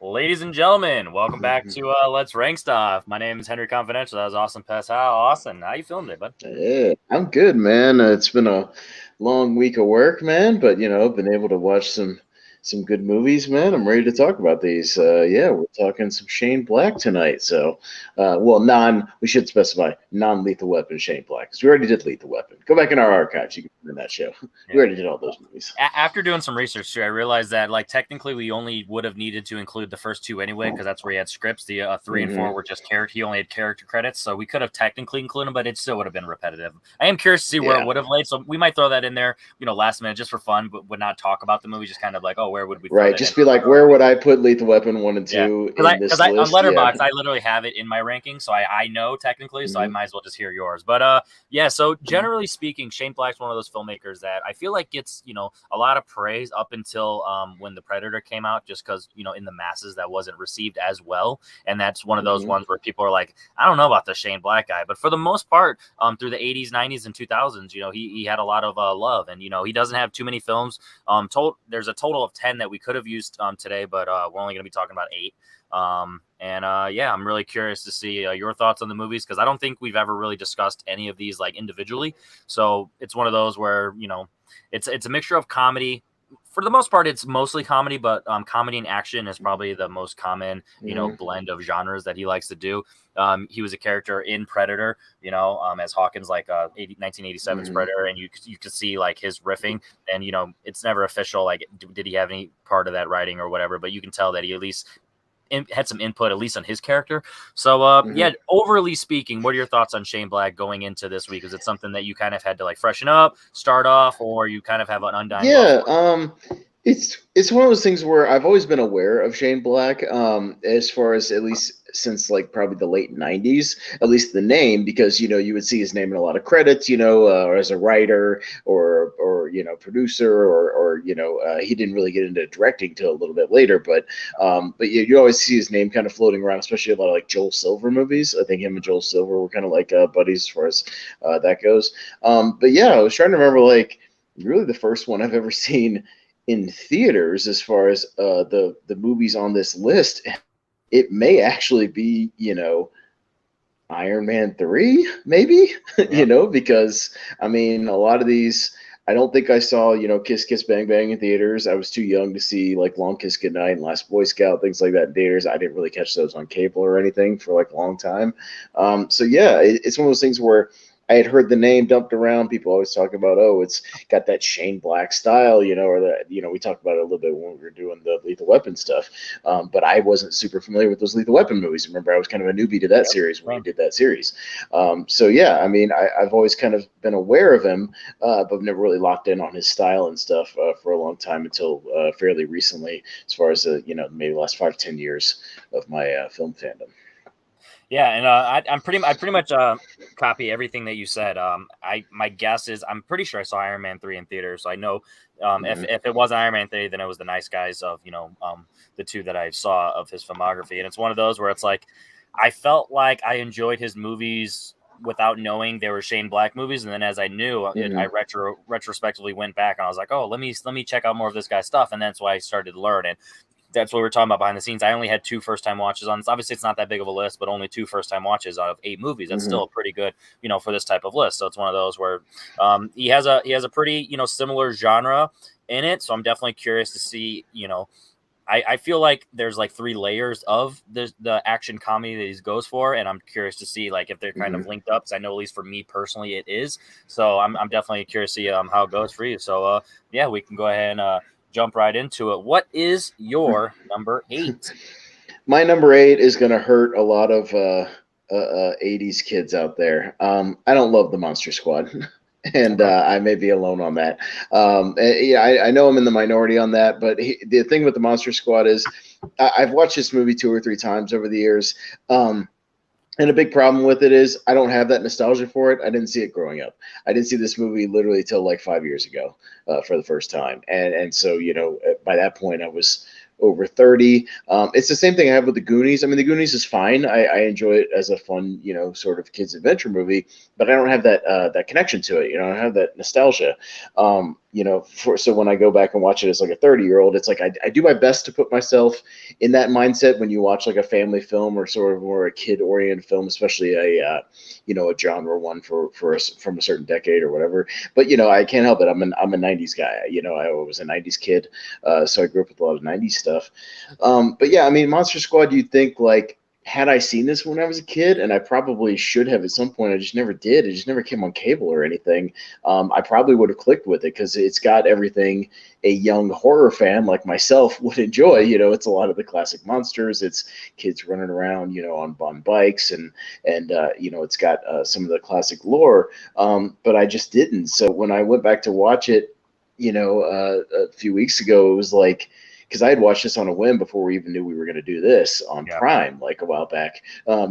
Ladies and gentlemen, welcome back to Let's Rank Stuff. My name is Henry Confidential. That was Austin Pessow. Austin, how you feeling today, bud? Yeah, I'm good, man. It's been a long week of work, man, but been able to watch some good movies, man. I'm ready to talk about these. Yeah, we're talking some Shane Black tonight. So, we should specify non-lethal weapon Shane Black because we already did Lethal Weapon. Go back in our archives, you can find that show. We Yeah. already did all those movies. After doing some research too, I realized that technically we only would have needed to include the first two anyway because that's where he had scripts. The 3 and 4 were just character. He only had character credits, so we could have technically included them, but it still would have been repetitive. I am curious to see where it would have laid, so we might throw that in there, last minute just for fun, but would not talk about the movie. Just kind of like, oh, where would we? Throw that Just in? be like, where would I put Lethal Weapon 1 and 2 in this on list? Letterboxd, I literally have it in my ranking, so I know technically, so I might as well just hear yours. But so generally speaking, Shane Black's one of those filmmakers that I feel like gets a lot of praise up until when The Predator came out, just because in the masses that wasn't received as well, and that's one of those ones where people are like, I don't know about the Shane Black guy, but for the most part, through the 80s, 90s, and 2000s, he had a lot of love, and he doesn't have too many films. There's a total of 10 that we could have used today, but we're only going to be talking about 8. I'm really curious to see your thoughts on the movies because I don't think we've ever really discussed any of these like individually. So it's one of those where it's a mixture of comedy. For the most part, it's mostly comedy, but comedy and action is probably the most common, blend of genres that he likes to do. He was a character in Predator, as Hawkins, like 1987's Predator, and you could see like his riffing, and it's never official. Like, did he have any part of that writing or whatever? But you can tell that he at least had some input, at least on his character. So, overly speaking, what are your thoughts on Shane Black going into this week? Is it something that you kind of had to like freshen up, start off, or you kind of have an undying love for it? It's one of those things where I've always been aware of Shane Black, as far as at least since like probably the late '90s, at least the name, because you would see his name in a lot of credits, or as a writer or producer or he didn't really get into directing till a little bit later, but you always see his name kind of floating around, especially a lot of like Joel Silver movies. I think him and Joel Silver were kind of like buddies as far as that goes. But yeah, I was trying to remember like really the first one I've ever seen in theaters as far as the movies on this list. It may actually be Iron Man 3, maybe. Because I mean a lot of these I don't think I saw Kiss Kiss Bang Bang in theaters. I was too young to see like Long Kiss Goodnight and Last Boy Scout, things like that in theaters. I didn't really catch those on cable or anything for like a long time. So yeah, it's one of those things where I had heard the name dumped around. People always talk about, oh, it's got that Shane Black style, or that, we talked about it a little bit when we were doing the Lethal Weapon stuff. But I wasn't super familiar with those Lethal Weapon movies. Remember, I was kind of a newbie to that series when we did that series. So yeah, I mean, I've always kind of been aware of him, but never really locked in on his style and stuff for a long time until fairly recently, as far as maybe the last 5 to 10 years of my film fandom. Yeah, and I pretty much copy everything that you said. My guess is I'm pretty sure I saw Iron Man 3 in theaters, so I know if it was Iron Man 3, then it was the Nice Guys of the two that I saw of his filmography, and it's one of those where it's like I felt like I enjoyed his movies without knowing they were Shane Black movies, and then as I knew, I retrospectively went back and I was like, oh, let me check out more of this guy's stuff, and that's why I started to learn. And that's what we're talking about behind the scenes. I only had 2 first-time watches on this. Obviously, it's not that big of a list, but only 2 first-time watches out of 8 movies. That's still pretty good, for this type of list. So it's one of those where he has a pretty similar genre in it. So I'm definitely curious to see. I feel like there's like 3 layers of the action comedy that he goes for, and I'm curious to see like if they're kind of linked up. Because I know at least for me personally, it is. So I'm definitely curious to see how it goes for you. So we can go ahead and jump right into it. What is your number 8? My number 8 is going to hurt a lot of 80s kids out there. I don't love the Monster Squad. And I may be alone on that. I know I'm in the minority on that, but the thing with the Monster Squad is I've watched this movie 2 or 3 times over the years. And a big problem with it is I don't have that nostalgia for it. I didn't see it growing up. I didn't see this movie literally till like 5 years ago for the first time. And so, by that point I was over 30. It's the same thing I have with the Goonies. I mean, the Goonies is fine. I enjoy it as a fun, sort of kids adventure movie, but I don't have that connection to it. I don't have that nostalgia. so when I go back and watch it as like a 30-year-old, it's like I do my best to put myself in that mindset when you watch like a family film or sort of more a kid-oriented film, especially a genre one from a certain decade or whatever. But I can't help it. I'm a '90s guy. I was a '90s kid, so I grew up with a lot of '90s stuff. But yeah, I mean, Monster Squad. You think like, had I seen this when I was a kid, and I probably should have at some point, I just never did. It just never came on cable or anything. I probably would have clicked with it because it's got everything a young horror fan like myself would enjoy. It's a lot of the classic monsters. It's kids running around, on bikes, and it's got some of the classic lore. But I just didn't. So when I went back to watch it, a few weeks ago, it was like, because I had watched this on a whim before we even knew we were going to do this on Prime, like a while back,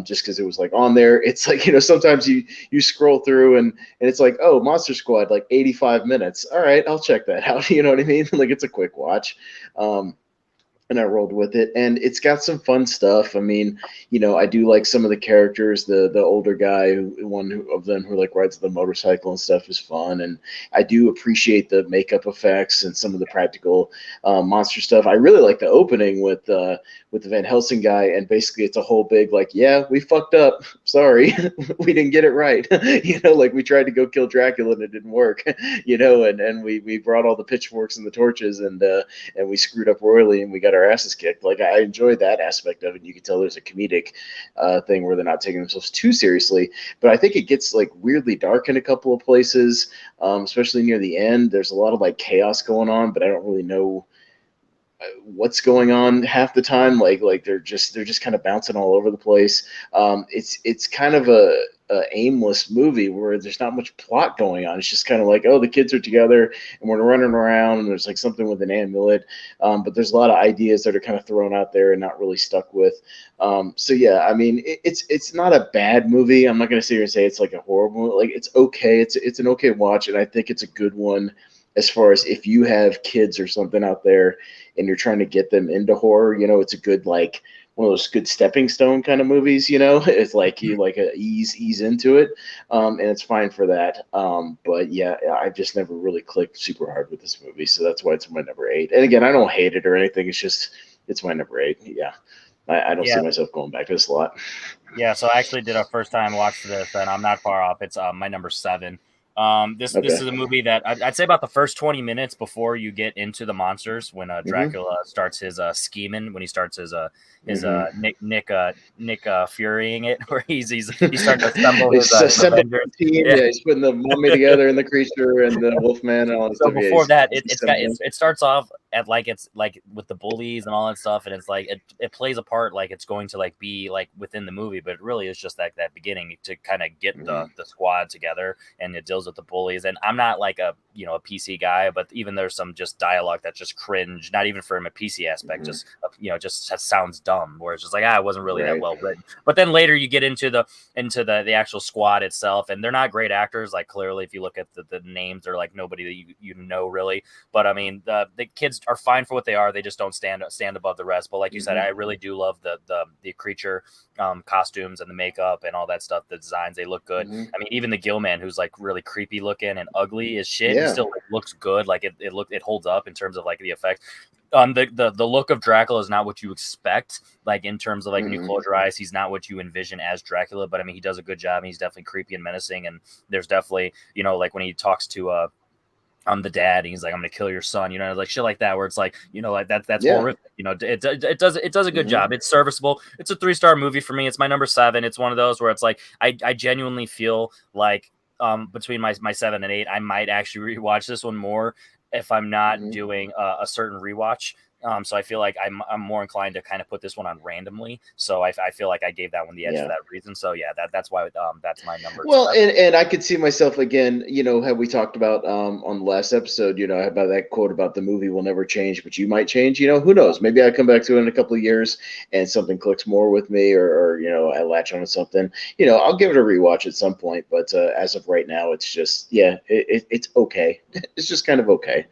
just because it was like on there. It's like, sometimes you scroll through and it's like, oh, Monster Squad, like 85 minutes. All right, I'll check that out. You know what I mean? Like, it's a quick watch. And I rolled with it, and it's got some fun stuff. I mean, I do like some of the characters. The older guy, one of them who like rides the motorcycle and stuff, is fun, and I do appreciate the makeup effects and some of the practical monster stuff. I really like the opening with the Van Helsing guy, and basically it's a whole big like, yeah, we fucked up. Sorry, we didn't get it right. Like we tried to go kill Dracula and it didn't work. And we brought all the pitchforks and the torches and we screwed up royally and we got our asses kicked. Like I enjoyed that aspect of it. You can tell there's a comedic thing where they're not taking themselves too seriously, but I think it gets like weirdly dark in a couple of places, especially near the end. There's a lot of like chaos going on, but I don't really know what's going on half the time. Like they're just kind of bouncing all over the place. It's kind of a aimless movie where there's not much plot going on. It's just kind of like, oh, the kids are together and we're running around and there's like something with an amulet, but there's a lot of ideas that are kind of thrown out there and not really stuck with. So yeah, I mean, it's not a bad movie. I'm not going to sit here and say it's like a horrible movie. Like it's okay. It's an okay watch, and I think it's a good one as far as if you have kids or something out there and you're trying to get them into horror. It's a good, like, one of those good stepping stone kind of movies. It's like you like ease into it, and it's fine for that. But yeah, I've just never really clicked super hard with this movie, so that's why it's my number 8. And again, I don't hate it or anything. It's my number 8. Yeah, I don't see myself going back to this a lot. Yeah, so I actually did a first time watch this, and I'm not far off. It's my number 7. This is a movie that I'd say about the first 20 minutes before you get into the monsters, when Dracula starts his scheming, when he starts his Nick Furying it, where he starts to assemble his Avengers. He's putting the mummy together and the creature and the Wolfman and all that so stuff. Before that, it starts off at like, it's like with the bullies and all that stuff, and it's like it plays a part like it's going to like be like within the movie, but it really is just like that beginning to kind of get the squad together, and it deals with the bullies. And I'm not like a PC guy, but even there's some just dialogue that just cringe, not even from a PC aspect, just sounds dumb, where it's just like, it wasn't really that well written. But then later you get into the actual squad itself, and they're not great actors. Like clearly, if you look at the names, they're like nobody that you know really. But I mean, the kids are fine for what they are. They just don't stand above the rest. But like you said, I really do love the creature costumes and the makeup and all that stuff. The designs, they look good. I mean, even the Gillman, who's like really creepy looking and ugly as shit, he still looks good. Like it holds up in terms of like the effect. The look of Dracula is not what you expect, like in terms of like when you close your eyes, he's not what you envision as Dracula. But I mean, he does a good job. And he's definitely creepy and menacing. And there's definitely, like when he talks to the dad, and he's like, I'm gonna kill your son, like shit like that, where it's like, like that's horrific. It does a good job. It's serviceable. It's a 3-star movie for me. It's my number 7. It's one of those where it's like I genuinely feel like between my 7 and 8, I might actually rewatch this one more if I'm not doing a certain rewatch. So I feel like I'm more inclined to kind of put this one on randomly. So I feel like I gave that one the edge for that reason. So yeah, that's why that's my number. Well, and I could see myself again, have we talked about on the last episode, about that quote about the movie will never change, but you might change. Who knows? Maybe I come back to it in a couple of years and something clicks more with me, or I latch onto something. I'll give it a rewatch at some point. But as of right now, it's just it's okay. It's just kind of okay.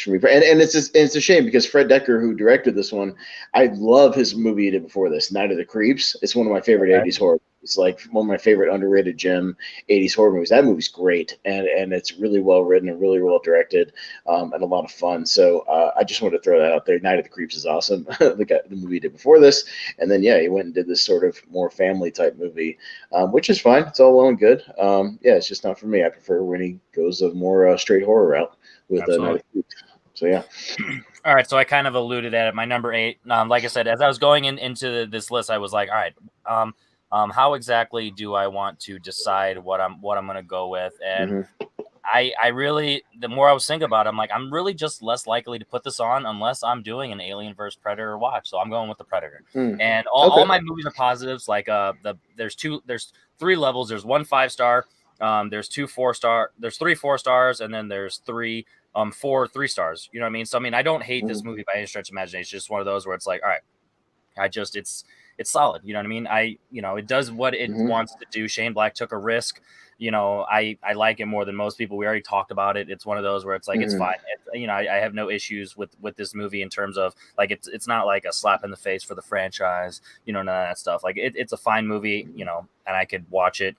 And it's a shame because Fred Decker, who directed this one, I love his movie he did before this, Night of the Creeps. It's one of my favorite 80s horror It's like one of my favorite underrated gem 80s horror movies. That movie's great, and it's really well written and really well directed, and a lot of fun. So I just wanted to throw that out there. Night of the Creeps is awesome. The movie he did before this, and then he went and did this sort of more family type movie, which is fine. It's all well and good. It's just not for me. I prefer when he goes a more straight horror route with Night of the Creeps. So yeah. All right, so I kind of alluded at it. My number 8, like I said, as I was going into this list, I was like, all right, how exactly do I want to decide what I'm going to go with? And I really, the more I was thinking about it, I'm like, I'm really just less likely to put this on unless I'm doing an Alien vs. Predator watch. So I'm going with the Predator. And all my movies are positives. Like there's 3 levels. There's 1 5-star. There's 2 4-star. There's 3 4-stars, and then there's 4 3-stars. You know what I mean? So I mean, I don't hate this movie by any stretch of imagination. It's just one of those where it's like, all right, it's solid. You know what I mean? It does what it wants to do. Shane Black took a risk. I like it more than most people. We already talked about it. It's one of those where it's like, it's fine. I have no issues with this movie in terms of like, it's not like a slap in the face for the franchise, none of that stuff. Like it's a fine movie, and I could watch it,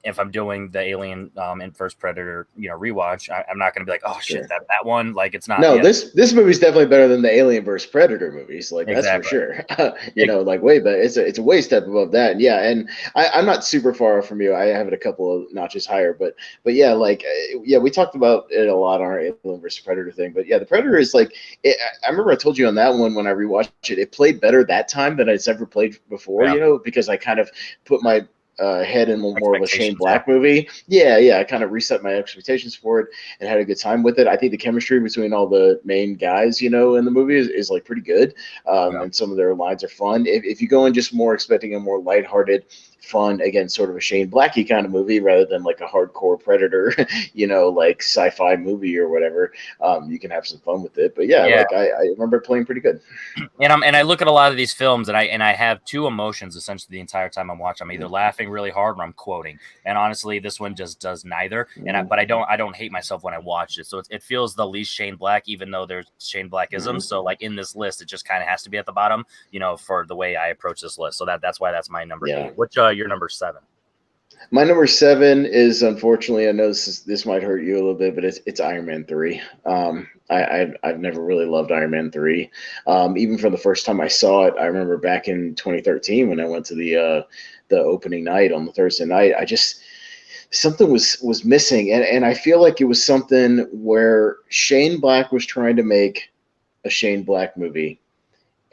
if I'm doing the Alien and First Predator, rewatch. I'm not going to be like, oh shit, that one, like it's not. No, this movie's definitely better than the Alien vs. Predator movies. Like exactly. That's for sure. Like way better. It's a way step above that. And I'm not super far from you. I have it a couple of notches higher, but yeah, like we talked about it a lot on our Alien vs. Predator thing. But yeah, the Predator is like, I remember I told you on that one when I rewatched it, it played better that time than it's ever played before. Because I kind of put my head in more of a Shane Black movie. I kind of reset my expectations for it and had a good time with it. I think the chemistry between all the main guys, in the movie is like pretty good. And some of their lines are fun. If you go in just more expecting a more lighthearted, fun, again, sort of a Shane Blacky kind of movie rather than like a hardcore Predator, like sci-fi movie or whatever, you can have some fun with it. But like I remember it playing pretty good. And I look at a lot of these films and I have 2 emotions essentially the entire time I'm watching. I'm either laughing really hard or I'm quoting. And honestly, this one just does neither. But I don't hate myself when I watch it. So it feels the least Shane Black, even though there's Shane Blackisms. So like in this list, it just kind of has to be at the bottom, for the way I approach this list. So that's why that's my number 8. Which your number 7? My number 7 is, unfortunately, I know this might hurt you a little bit, but it's Iron Man 3. I've never really loved Iron Man 3. Even from the first time I saw it, I remember back in 2013 when I went to the opening night on the Thursday night, something was missing. And I feel like it was something where Shane Black was trying to make a Shane Black movie.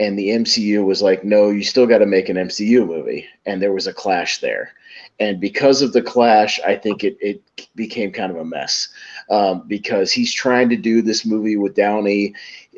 And the MCU was like, no, you still got to make an MCU movie. And there was a clash there. And because of the clash, I think it became kind of a mess, because he's trying to do this movie with Downey.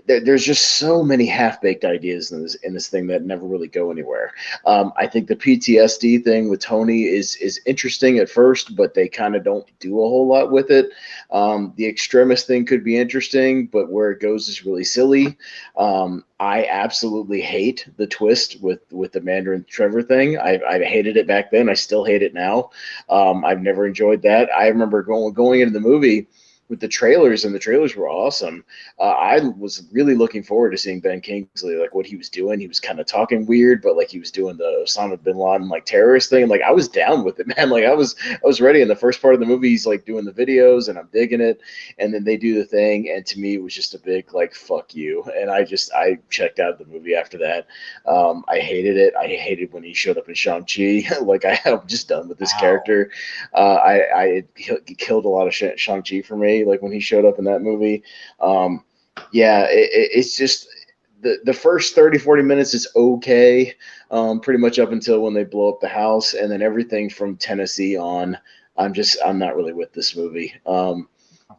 There's just so many half-baked ideas in this thing that never really go anywhere. I think the PTSD thing with Tony is interesting at first, but they kind of don't do a whole lot with it. The Extremis thing could be interesting, but where it goes is really silly. I absolutely hate the twist with the Mandarin Trevor thing. I hated it back then. I still hate it now. I've never enjoyed that. I remember going into the movie with the trailers, and the trailers were awesome. I was really looking forward to seeing Ben Kingsley, like what he was doing. He was kind of talking weird, but like he was doing the Osama bin Laden like terrorist thing. Like I was down with it, man. Like I was ready. In the first part of the movie, he's like doing the videos, and I'm digging it. And then they do the thing, and to me, it was just a big like fuck you. And I checked out of the movie after that. I hated it. I hated when he showed up in Shang-Chi. Like I'm just done with this character. I killed a lot of Shang-Chi for me. Like when he showed up in that movie. It's just the first 30-40 minutes is okay, pretty much up until when they blow up the house, and then everything from Tennessee on, I'm not really with this movie.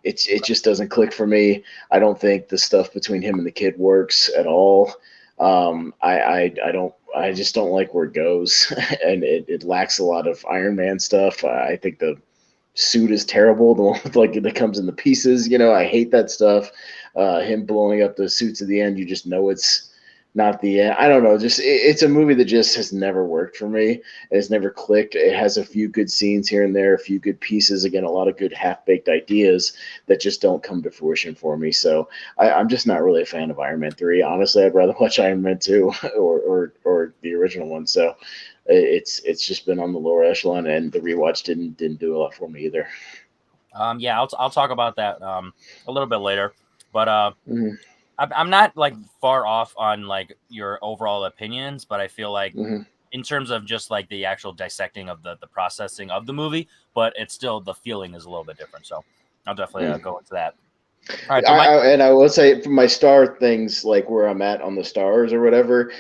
It just doesn't click for me. I don't think the stuff between him and the kid works at all. I just don't like where it goes, and it lacks a lot of Iron Man stuff. I think the suit is terrible. The one with like that comes in the pieces, I hate that stuff. Him blowing up the suits at the end, you just know it's not the end. I don't know. Just it's a movie that just has never worked for me. It has never clicked. It has a few good scenes here and there, a few good pieces. Again, a lot of good half-baked ideas that just don't come to fruition for me. So I'm just not really a fan of Iron Man 3. Honestly, I'd rather watch Iron Man 2 or the original one. So it's just been on the lower echelon, and the rewatch didn't do a lot for me either. Yeah, I'll talk about that a little bit later, but Mhm. I'm not like far off on like your overall opinions, but I feel like Mhm. in terms of just like the actual dissecting of the processing of the movie, but it's still the feeling is a little bit different. So I'll definitely go into that. All right, so And I will say for my star things, like where I'm at on the stars or whatever,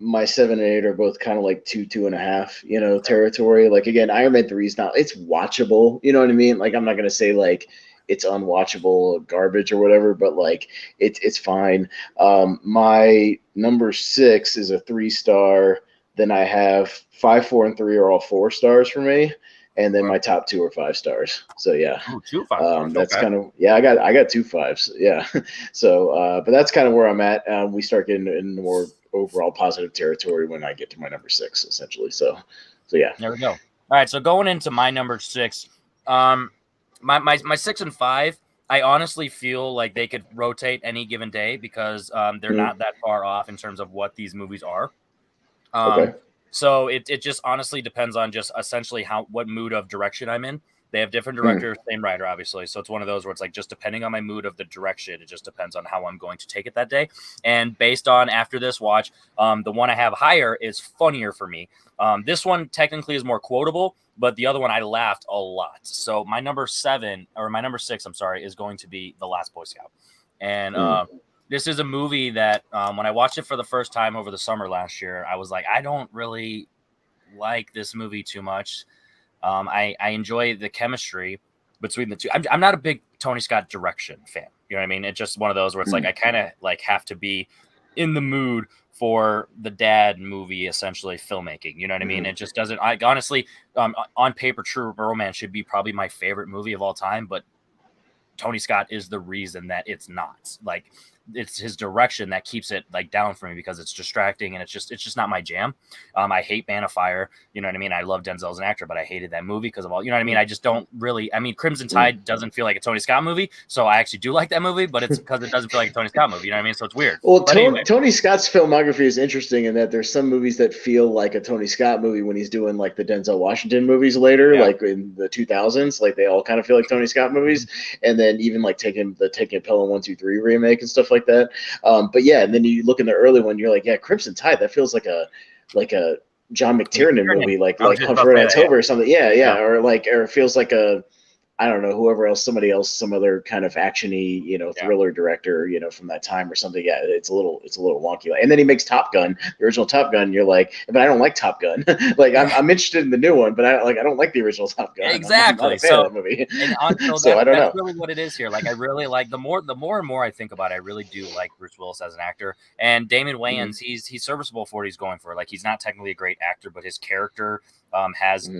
my 7 and 8 are both kind of like 2.5, territory. Like again, Iron Man 3 is not, it's watchable, you know what I mean? Like I'm not gonna say like it's unwatchable garbage or whatever, but like it's fine. My number 6 is a 3-star. Then I have 5, 4, and 3 are all 4 stars for me, and then my top 2 are 5 stars. So yeah. Ooh, 2 5 stars. That's Okay. kind of I got 2 5s. Yeah. So but that's kind of where I'm at. We start getting in more overall positive territory when I get to my number 6, essentially. So yeah. There we go. All right, so going into my number 6, my 6 and 5, I honestly feel like they could rotate any given day because they're not that far off in terms of what these movies are. Okay. So it just honestly depends on just essentially what mood of direction I'm in. They have different directors, same writer, obviously. So it's one of those where it's like just depending on my mood of the direction, it just depends on how I'm going to take it that day. And based on after this watch, the one I have higher is funnier for me. This one technically is more quotable, but the other one I laughed a lot. So my number 6, I'm sorry, is going to be The Last Boy Scout. And this is a movie that when I watched it for the first time over the summer last year, I was like, I don't really like this movie too much. I enjoy the chemistry between the two. I'm not a big Tony Scott direction fan. You know what I mean? It's just one of those where it's like I kind of like have to be in the mood for the dad movie, essentially filmmaking. You know what I mean? It just doesn't. I honestly, on paper, True Romance should be probably my favorite movie of all time, but Tony Scott is the reason that it's not. Like it's his direction that keeps it like down for me because it's distracting and it's just not my jam. I hate Man of Fire. You know what I mean? I love Denzel as an actor, but I hated that movie because of all, you know what I mean? I just don't really, I mean, Crimson Tide doesn't feel like a Tony Scott movie. So I actually do like that movie, but it's because it doesn't feel like a Tony Scott movie. You know what I mean? So it's weird. Well, Anyway. Tony Scott's filmography is interesting in that there's some movies that feel like a Tony Scott movie when he's doing like the Denzel Washington movies later, like in the 2000s, like they all kind of feel like Tony Scott movies. And then even like taking Pelham 1, 2, 3 remake and stuff like that. But yeah, and then you look in the early one, you're like, yeah, Crimson Tide, that feels like a John McTiernan movie, like Hunt for Red October or something. Yeah. Or it feels like a, I don't know, somebody else, some other kind of actiony, thriller director, from that time or something. Yeah, it's a little wonky. And then he makes Top Gun, the original Top Gun. You're like, but I don't like Top Gun. Like I'm interested in the new one, but I don't like the original Top Gun. Exactly. I'm not a fan of that movie. So I don't know. That's really what it is here. Like I really like the more and more I think about it, I really do like Bruce Willis as an actor. And Damon Wayans, he's serviceable for what he's going for. Like he's not technically a great actor, but his character has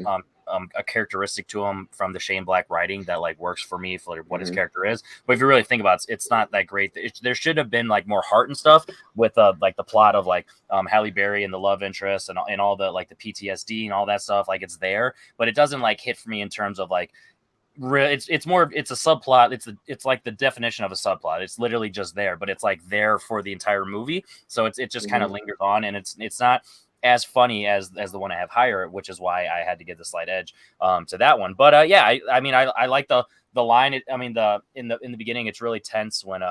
a characteristic to him from the Shane Black writing that like works for me for what his character is. But if you really think about it, it's not that great. There should have been like more heart and stuff with like the plot of like Halle Berry and the love interest and all the like the PTSD and all that stuff. Like it's there, but it doesn't like hit for me in terms of like it's a subplot. It's like the definition of a subplot. It's literally just there, but it's like there for the entire movie. So it just kind of lingers on, and it's not as funny as the one I have higher, which is why I had to give the slight edge to that one. But I mean I like the line. In the beginning, it's really tense when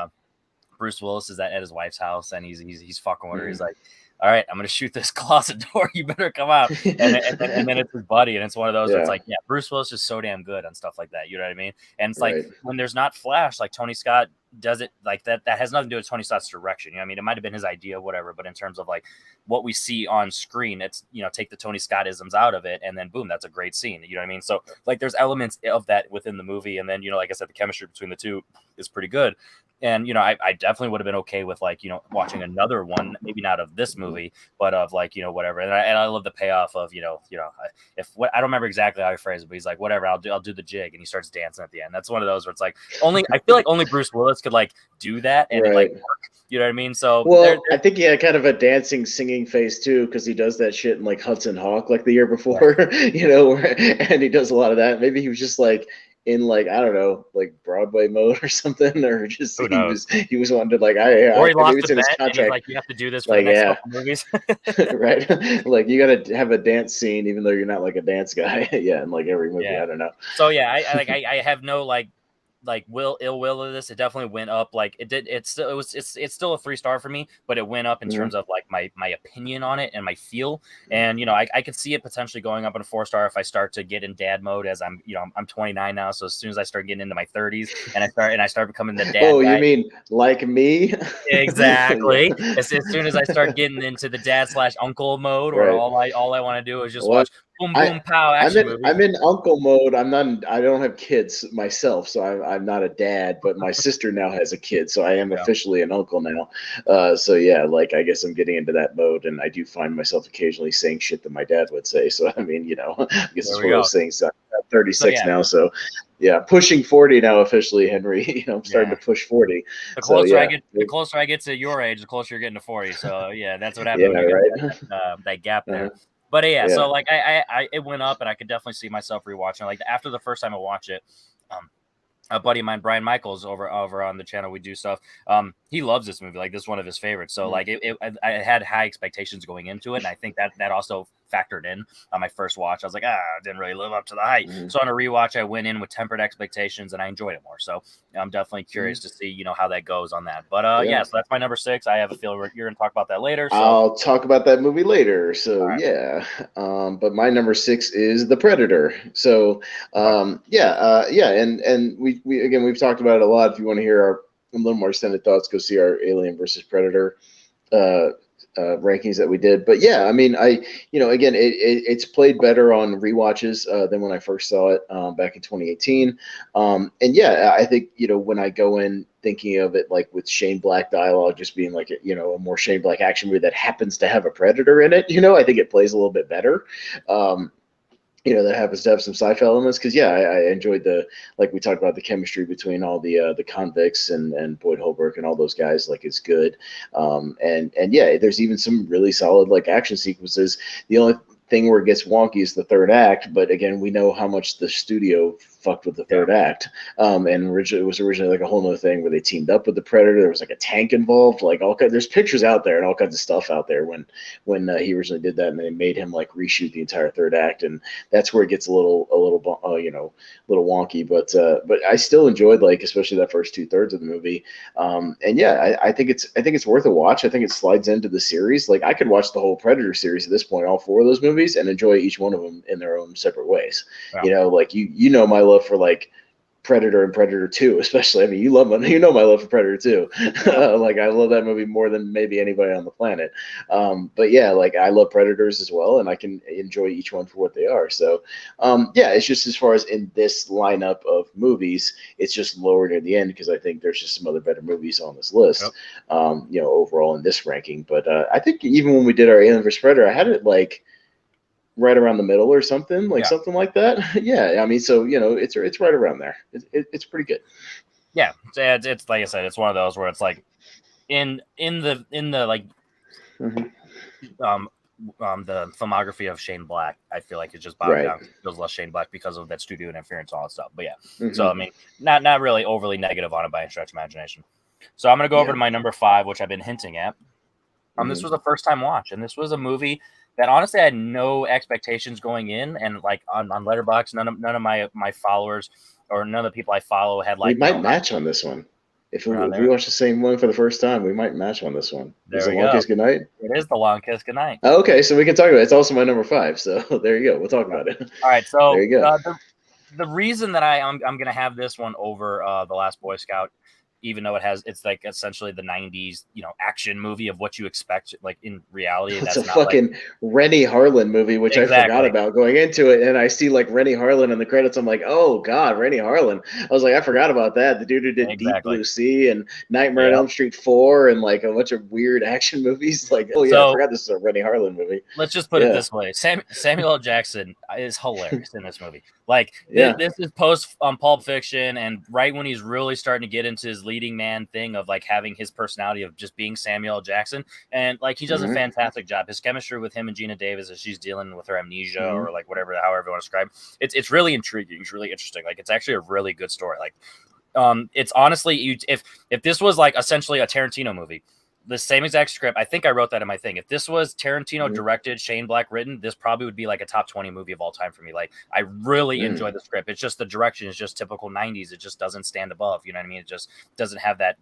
Bruce Willis is at his wife's house and he's fucking with her. He's like, all right, I'm gonna shoot this closet door. You better come out. And then it's his buddy, and it's one of those. Where it's like, yeah, Bruce Willis is so damn good on stuff like that. You know what I mean? And it's like when there's not Flash, like Tony Scott does it like that. That has nothing to do with Tony Scott's direction. You know what I mean? It might have been his idea, whatever. But in terms of like what we see on screen, it's take the Tony Scott-isms out of it, and then boom, that's a great scene. You know what I mean? So like there's elements of that within the movie, and then like I said, the chemistry between the two is pretty good. And I definitely would have been okay with like watching another one, maybe not of this movie, but of like whatever. And I love the payoff of if what I don't remember exactly how he phrased it, but he's like, whatever, I'll do the jig, and he starts dancing at the end. That's one of those where it's like I feel like only Bruce Willis could like do that and it like work. You know what I mean? So I think he had kind of a dancing, singing face too, because he does that shit in like Hudson Hawk like the year before, and he does a lot of that. Maybe he was just like in like I don't know, like Broadway mode or something, or just Who knows? he was wanted like Or he lost maybe it's a in his bet, and he's contract, like, "You have to do this for the like next yeah, couple movies." right, like you got to have a dance scene even though you're not like a dance guy, yeah, in like every movie. Yeah. I don't know. So yeah, I have no like ill will of this. It definitely went up. Like it did. It's still a 3-star for me, but it went up in Mhm. terms of like my opinion on it and my feel. And I could see it potentially going up in a 4-star if I start to get in dad mode, as I'm 29 now. So as soon as I start getting into my 30s and I start becoming the dad Oh, you guy. mean like me? Yeah. Exactly. As soon as I start getting into the dad / uncle mode, where Right. all I want to do is just Well, watch boom I boom pow I'm action in movies. I'm in uncle mode. I don't have kids myself, so I'm not a dad. But my sister now has a kid, so I am Yeah. officially an uncle now. So yeah, like I guess I'm getting into that mode, and I do find myself occasionally saying shit that my dad would say. So I mean, I guess There it's we one of go. those things. I'm So 36 yeah, now, so yeah, pushing 40 now officially, Henry. I'm starting yeah. to push 40. The So closer I yeah, get, the closer I get to your age, the closer you're getting to 40. So yeah, that's what happens yeah, when you got right. that gap Uh-huh. there. But yeah, Yeah. so like it went up, and I could definitely see myself rewatching. Like after the first time I watch it, um, a buddy of mine, Brian Michaels, over on the channel we do stuff. He loves this movie. Like this is one of his favorites. So like I had high expectations going into it, and I think that also factored in on my first watch. I was like, I didn't really live up to the hype. Mhm. So on a rewatch, I went in with tempered expectations, and I enjoyed it more. So I'm definitely curious to see how that goes on that. But Yeah. yeah, so that's my number 6. I have a feeling you're gonna talk about that later. So I'll talk about that movie later. So all right, yeah, but my number 6 is The Predator. So okay. yeah, and we again we've talked about it a lot. If you want to hear our a little more extended thoughts, go see our Alien versus Predator uh, rankings that we did. But yeah, I mean, again, it's played better on rewatches than when I first saw it back in 2018. And yeah, I think when I go in thinking of it like with Shane Black dialogue just being like a more Shane Black action movie that happens to have a predator in it, I think it plays a little bit better. Um, that happens to have some sci-fi elements because yeah, I enjoyed like we talked about the chemistry between all the convicts and Boyd Holbrook and all those guys, like it's good. And yeah, there's even some really solid like action sequences. The only thing where it gets wonky is the third act, but again, we know how much the studio fucked with the third act. And originally it was originally like a whole other thing where they teamed up with the Predator. There was like a tank involved, like there's pictures out there and all kinds of stuff out there when he originally did that, and they made him like reshoot the entire third act, and that's where it gets a little little wonky. But I still enjoyed like especially that first 2/3 of the movie. And yeah, I think it's worth a watch. I think it slides into the series. Like I could watch the whole Predator series at this point, all 4 of those movies, and enjoy each one of them in their own separate ways. Yeah. Like my love for like Predator and Predator 2, especially. I mean, you my love for Predator 2. Like I love that movie more than maybe anybody on the planet. But yeah, like I love Predators as well, and I can enjoy each one for what they are. So yeah, it's just as far as in this lineup of movies, it's just lower near the end because I think there's just some other better movies on this list. Yep. Overall in this ranking. But I think even when we did our Alien vs Predator, I had it like right around the middle or something, like something like that. Yeah, I mean, so it's right around there. It's pretty good. Yeah, it's like I said, it's one of those where it's like in the like the filmography of Shane Black, I feel like it just bogged down. It feels less Shane Black because of that studio interference and all that stuff. But yeah, so I mean, not really overly negative on it by any stretch of imagination. So I'm gonna go over to my number 5, which I've been hinting at. This was a first time watch, and this was a movie that honestly I had no expectations going in, and like on Letterboxd, none of my followers or none of the people I follow had like. We might match on this one. If we watch the same one for the first time, we might match on this one. There we go. Long Kiss Goodnight? It is The Long Kiss Goodnight. Oh, okay, so we can talk about it. It's also my number 5, so there you go. We'll talk about it. All right, so there you go. The reason that I'm going to have this one over The Last Boy Scout, even though it's like essentially the 90s, action movie of what you expect, like in reality. It's a fucking Rennie Harlin movie, which I forgot about going into it. And I see like Rennie Harlin in the credits. I'm like, oh God, Rennie Harlin. I was like, I forgot about that. The dude who did Deep Blue Sea and Nightmare on Elm Street 4 and like a bunch of weird action movies. Like, oh yeah, I forgot this is a Rennie Harlin movie. Let's just put it this way. Samuel L. Jackson is hilarious in this movie. Like Yeah. this is post Pulp Fiction, and right when he's really starting to get into his leading man thing of like having his personality of just being Samuel L. Jackson, and like he does a fantastic job. His chemistry with him and Gina Davis as she's dealing with her amnesia or like whatever, however you want to describe, it's really intriguing. It's really interesting. Like it's actually a really good story. Like it's honestly, if this was like essentially a Tarantino movie, the same exact script. I think I wrote that in my thing. If this was Tarantino directed, Shane Black written, this probably would be like a top 20 movie of all time for me. Like I really enjoy the script. It's just the direction is just typical 90s. It just doesn't stand above. You know what I mean? It just doesn't have that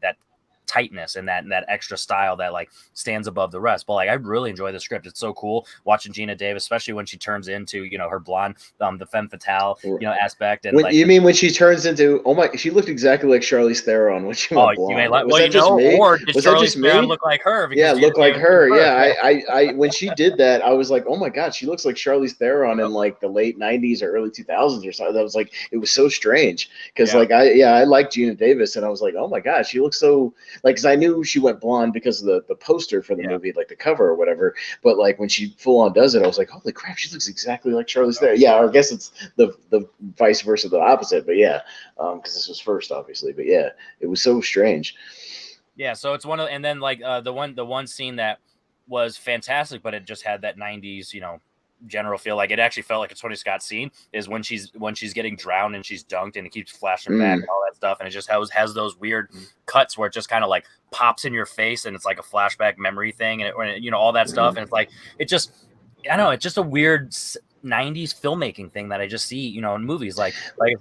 tightness and that extra style that like stands above the rest. But like I really enjoy the script. It's so cool watching Gina Davis, especially when she turns into, you know, her blonde, the femme fatale, you know, aspect. And you mean when she turns into, oh my, she looked exactly like Charlize Theron when she went blonde. You may like, was that just me? Or did Charlize Theron look like her? Yeah, look like her. Yeah, I when she did that, I was like, oh my god, she looks like Charlize Theron in like the late 90s or early 2000s or something. That was like, it was so strange because like I like Gina Davis, and I was like, oh my god, she looks so like, because I knew she went blonde because of the poster for the movie, like the cover or whatever. But like when she full on does it, I was like, holy crap, she looks exactly like Charlize Theron. Yeah, I guess it's the vice versa, the opposite. But yeah, because this was first, obviously. But yeah, it was so strange. Yeah, so it's one of, and then like the one scene that was fantastic, but it just had that 90s, you know, general feel. Like it actually felt like a Tony Scott scene is when she's getting drowned and she's dunked and it keeps flashing back and all that stuff, and it just has those weird cuts where it just kind of like pops in your face and it's like a flashback memory thing, and it, you know, all that stuff, and it's like it just, I don't know, it's just a weird 90s filmmaking thing that I just see, you know, in movies. Like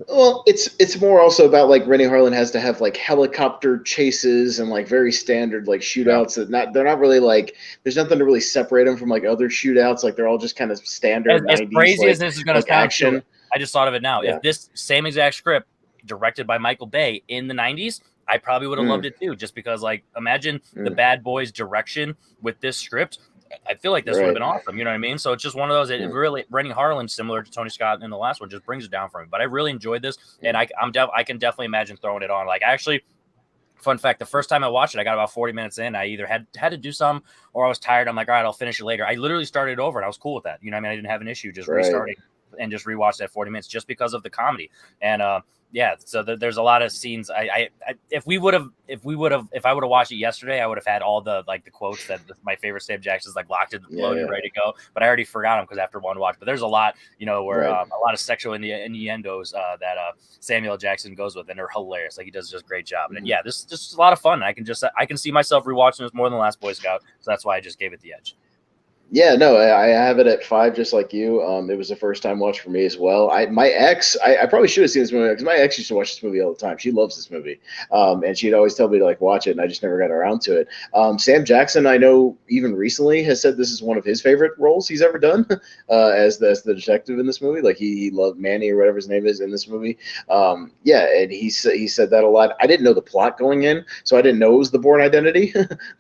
well, it's more also about like Rennie Harlin has to have like helicopter chases and like very standard like shootouts that they're not really like, there's nothing to really separate them from like other shootouts. Like they're all just kind of standard 90s, as crazy like, as this is going to sound, action. I just thought of it now. If this same exact script directed by Michael Bay in the 90s, I probably would have loved it too, just because like imagine the Bad Boys direction with this script. I feel like this would have been awesome. You know what I mean? So it's just one of those. It really, Rennie Harlin, similar to Tony Scott in the last one, just brings it down for me. But I really enjoyed this, and I can definitely imagine throwing it on. Like actually, fun fact: the first time I watched it, I got about 40 minutes in. I either had to do some, or I was tired. I'm like, all right, I'll finish it later. I literally started over, and I was cool with that. You know what I mean? I didn't have an issue just restarting and just rewatch that 40 minutes just because of the comedy. And yeah, so there's a lot of scenes. If I would have watched it yesterday, I would have had all the like the quotes that my favorite Sam Jackson's like locked and loaded, ready to go. But I already forgot them because after one watch. But there's a lot, you know, where a lot of sexual innuendos that Samuel Jackson goes with, and they're hilarious. Like he does just a great job. And yeah, this is just a lot of fun. I can see myself rewatching this more than The Last Boy Scout, so that's why I just gave it the edge. Yeah, no, I have it at 5, just like you. It was a first time watch for me as well. My ex, I probably should have seen this movie because my ex used to watch this movie all the time. She loves this movie, and she'd always tell me to like watch it, and I just never got around to it. Sam Jackson, I know even recently has said this is one of his favorite roles he's ever done as the detective in this movie. Like he loved Manny or whatever his name is in this movie. Yeah, and he said that a lot. I didn't know the plot going in, so I didn't know it was The Bourne Identity,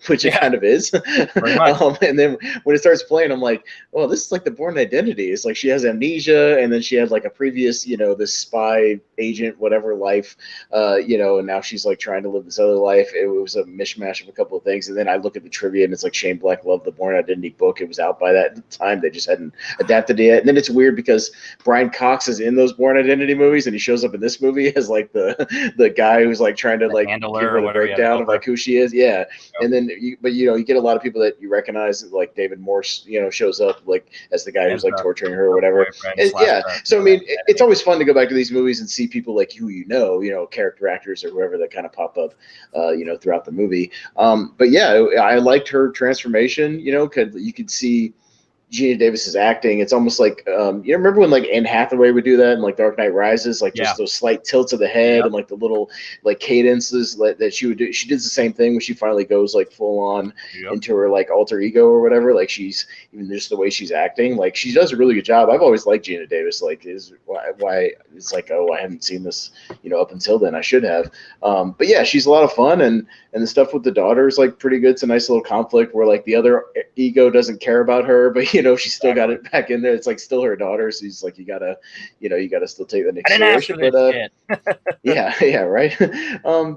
which it kind of is. And then when it starts playing, I'm like, oh, this is like The Bourne Identity. It's like she has amnesia, and then she had like a previous, you know, this spy agent, whatever life, you know, and now she's like trying to live this other life. It was a mishmash of a couple of things. And then I look at the trivia, and it's like Shane Black loved the Bourne Identity book. It was out by that time. They just hadn't adapted it yet. And then it's weird because Brian Cox is in those Bourne Identity movies, and he shows up in this movie as like the guy who's like trying to like give her the breakdown of like who she is. Yeah. And then, but you know, you get a lot of people that you recognize, like David Morse, you know, shows up like as the guy who's like torturing her or whatever. Yeah. So I mean, it's always fun to go back to these movies and see people like who you know, character actors or whoever that kind of pop up, you know, throughout the movie. But yeah, I liked her transformation. You know, you could see Gina Davis's acting. It's almost like you remember when like Anne Hathaway would do that in like Dark Knight Rises, like just those slight tilts of the head and like the little like cadences that she would do. She does the same thing when she finally goes like full on into her like alter ego or whatever. Like she's even just the way she's acting, like she does a really good job. I've always liked Gina Davis. Like is why it's like, oh, I hadn't seen this, you know, up until then. I should have. But yeah, she's a lot of fun, and the stuff with the daughter is like pretty good. It's a nice little conflict where like the other ego doesn't care about her, but you she's still got it back in there. It's like still her daughter. So he's like, you gotta still take that into I didn't ask for consideration. this But shit. yeah, right.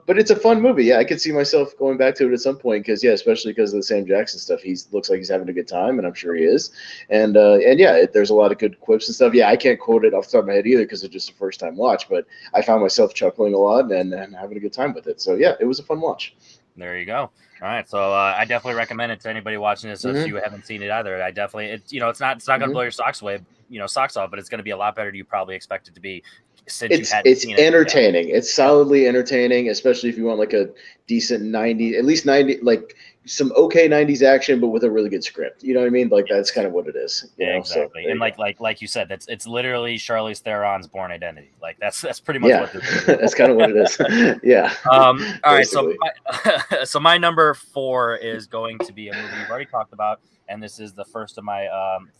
But it's a fun movie. Yeah, I could see myself going back to it at some point because especially because of the Sam Jackson stuff. He looks like he's having a good time, and I'm sure he is. And yeah, there's a lot of good quips and stuff. Yeah, I can't quote it off the top of my head either because it's just a first time watch. But I found myself chuckling a lot and having a good time with it. So yeah, it was a fun watch. There you go. All right, so I definitely recommend it to anybody watching this. If Mhm. you haven't seen it either, I definitely it's not gonna blow your socks away, socks off, but it's gonna be a lot better than you probably expect it to be since you hadn't seen it. Entertaining. It's solidly entertaining, especially if you want like a decent 90, at least 90, like some okay 90s action, but with a really good script. You know what I mean? Like that's kind of what it is. Exactly. So, and like you said, it's literally Charlize Theron's Born Identity. Like that's pretty much what this is. That's kind of what it is. Yeah. All right. So my number 4 is going to be a movie you've already talked about, and this is the first of my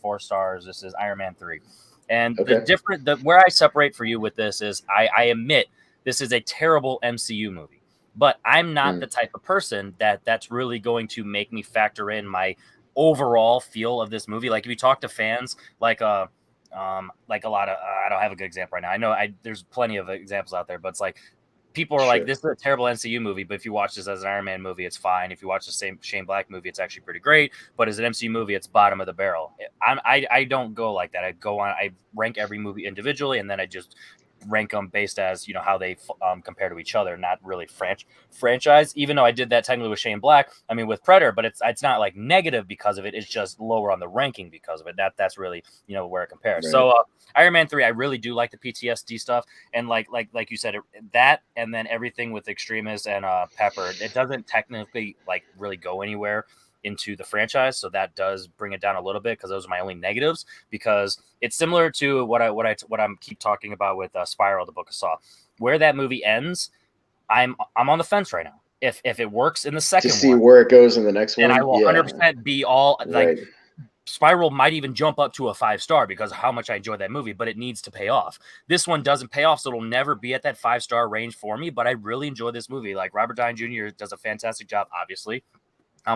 4 stars. This is Iron Man 3. And where I separate for you with this is I admit this is a terrible MCU movie, but I'm not the type of person that's really going to make me factor in my overall feel of this movie. Like if you talk to fans, like a lot of I don't have a good example right now. I know there's plenty of examples out there, but it's like people are like, this is a terrible MCU movie, but if you watch this as an Iron Man movie, it's fine. If you watch the same Shane Black movie, it's actually pretty great. But as an MCU movie, it's bottom of the barrel. I don't go like that. I rank every movie individually, and then I just rank them based as how they compare to each other, not really franchise. Even though I did that technically with Shane Black, I mean with Predator, but it's not like negative because of it. It's just lower on the ranking because of it. That's really where it compares. Right. So Iron Man 3, I really do like the PTSD stuff, and like you said, that and then everything with Extremis and Pepper. It doesn't technically like really go anywhere into the franchise, so that does bring it down a little bit because those are my only negatives. Because it's similar to what I'm keep talking about with Spiral, the Book of Saw, where that movie ends. I'm on the fence right now. If it works in the second one, to see where it goes in the next one, and I will 100% be all like. Right. Spiral might even jump up to a 5-star because of how much I enjoyed that movie, but it needs to pay off. This one doesn't pay off, so it'll never be at that 5-star range for me. But I really enjoy this movie. Like Robert Downey Jr. does a fantastic job, obviously.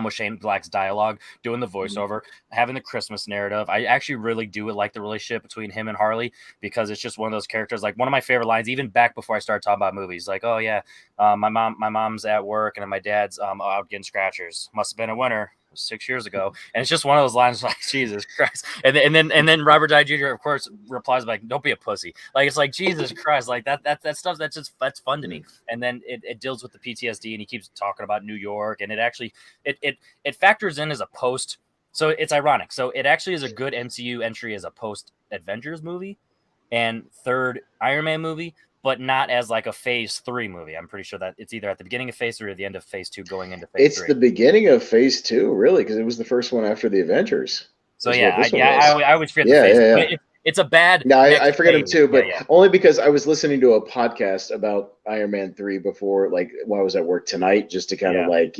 With Shane Black's dialogue, doing the voiceover, having the Christmas narrative. I actually really do like the relationship between him and Harley because it's just one of those characters. Like one of my favorite lines, even back before I started talking about movies, like, "Oh yeah, my mom's at work and my dad's out getting scratchers. Must have been a winter 6 years ago." And it's just one of those lines like, Jesus Christ. And then Robert Downey Jr. of course replies like, "Don't be a pussy." Like it's like Jesus Christ, like that stuff that's fun to me. And then it deals with the PTSD, and he keeps talking about New York, and it actually it factors in as a post. So it's ironic. So it actually is a good MCU entry as a post Avengers movie and third Iron Man movie, but not as like a phase 3 movie. I'm pretty sure that it's either at the beginning of phase 3 or the end of phase 2 going into phase 3. It's the beginning of phase 2, really, because it was the first one after the Avengers. So I always forget the phase. Yeah. It's a bad. No, I forget him too, but only because I was listening to a podcast about Iron Man 3 before, like while I was at work tonight, just to kind of like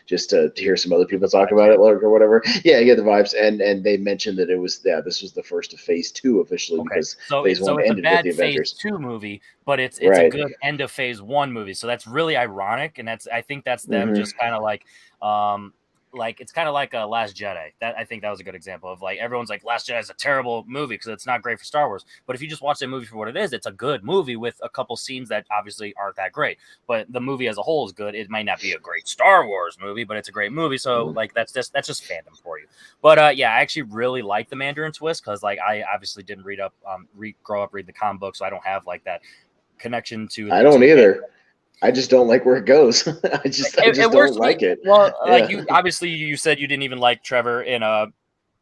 just to hear some other people talk about it or whatever. Yeah, I get the vibes, and they mentioned that it was this was the first of phase 2 officially because phase 1 ended with the Avengers. Phase 2 movie, but it's a good end of phase 1 movie. So that's really ironic, and I think that's them just kind of like. Like it's kind of like a Last Jedi. That I think that was a good example of like everyone's like Last Jedi is a terrible movie because it's not great for Star Wars. But if you just watch that movie for what it is, it's a good movie with a couple scenes that obviously aren't that great. But the movie as a whole is good. It might not be a great Star Wars movie, but it's a great movie. So like that's just fandom for you. But I actually really like the Mandarin twist because like I obviously didn't grow up reading the comic book, so I don't have like that connection to. I don't either. I just don't like where it goes. I just don't like it. Well, like you said you didn't even like Trevor in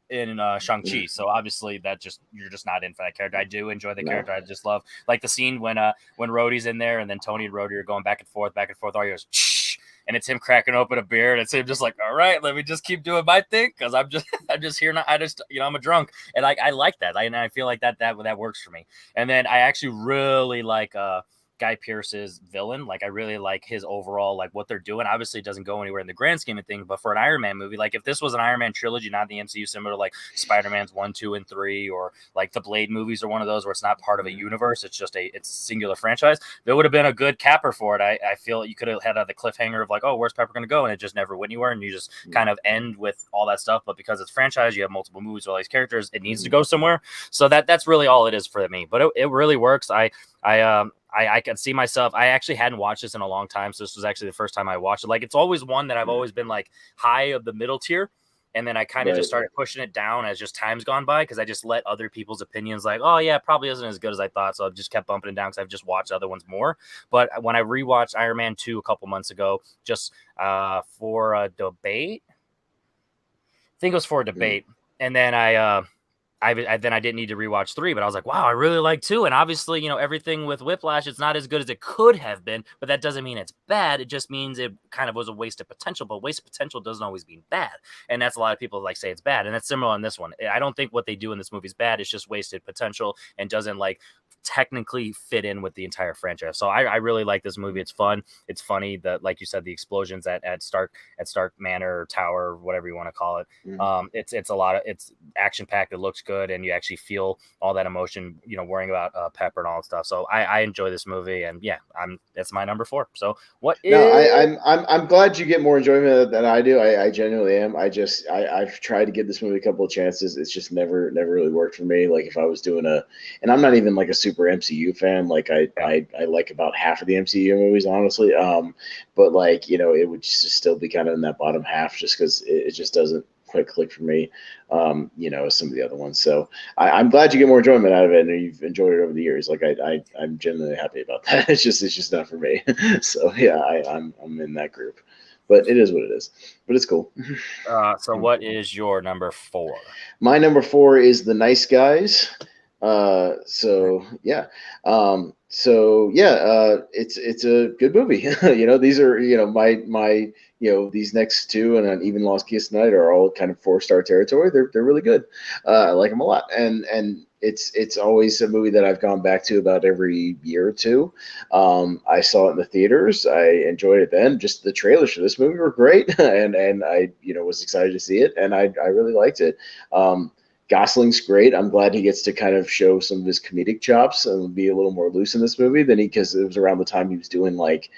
Shang-Chi. So obviously you're just not in for that character. I do enjoy the character. I just love like the scene when Rhodey's in there and then Tony and Rhodey are going back and forth. All he goes, shh, and it's him cracking open a beer and it's him just like, all right, let me just keep doing my thing because I'm just here now. I'm a drunk and I like that. I feel like that works for me. And then I actually really like Guy Pearce's villain. Like I really like his overall, like what they're doing. Obviously, it doesn't go anywhere in the grand scheme of things, but for an Iron Man movie, like if this was an Iron Man trilogy, not the MCU, similar to like Spider-Man's 1, 2, and 3, or like the Blade movies, or one of those where it's not part of a universe, it's just it's a singular franchise. There would have been a good capper for it. I feel you could have had the cliffhanger of like, oh, where's Pepper going to go, and it just never went anywhere, and you just kind of end with all that stuff. But because it's franchise, you have multiple movies with all these characters, it needs to go somewhere. So that's really all it is for me. But it really works. I can see myself. I actually hadn't watched this in a long time, so this was actually the first time I watched it. Like it's always one that I've always been like high of the middle tier, and then I kind of just started pushing it down as just time's gone by because I just let other people's opinions like, oh yeah, it probably isn't as good as I thought, so I've just kept bumping it down because I've just watched other ones more. But when I rewatched Iron Man 2 a couple months ago, just for a debate, I think it was for a debate, and then I didn't need to rewatch 3, but I was like, wow, I really like 2. And obviously, everything with Whiplash, it's not as good as it could have been, but that doesn't mean it's bad. It just means it kind of was a waste of potential, but wasted potential doesn't always mean bad. And that's a lot of people like say it's bad. And that's similar on this one. I don't think what they do in this movie is bad. It's just wasted potential and doesn't like technically fit in with the entire franchise. So I really like this movie. It's fun. It's funny that, like you said, the explosions at Stark Manor or Tower, whatever you want to call it. It's a lot of, it's action packed. It looks good, and you actually feel all that emotion, worrying about Pepper and all that stuff. So I enjoy this movie, and yeah, that's my number 4. So I'm glad you get more enjoyment than I do. I genuinely am. I've tried to give this movie a couple of chances. It's just never really worked for me. Like if I was doing and I'm not even like a super MCU fan. Like I like about half of the MCU movies, honestly. But like, it would just still be kind of in that bottom half just because it just doesn't quite click for me, as some of the other ones. So I'm glad you get more enjoyment out of it, and you've enjoyed it over the years. Like I'm genuinely happy about that. It's just not for me. So yeah, I'm in that group. But it is what it is. But it's cool. So what is your number 4? My number 4 is The Nice Guys. It's a good movie. These are, my these next 2 and an Even Lost Kiss Night are all kind of 4-star territory. They're really good. I like them a lot. And it's always a movie that I've gone back to about every year or two. I saw it in the theaters. I enjoyed it then. Just the trailers for this movie were great. and I, was excited to see it, and I really liked it. Gosling's great. I'm glad he gets to kind of show some of his comedic chops and be a little more loose in this movie because it was around the time he was doing like,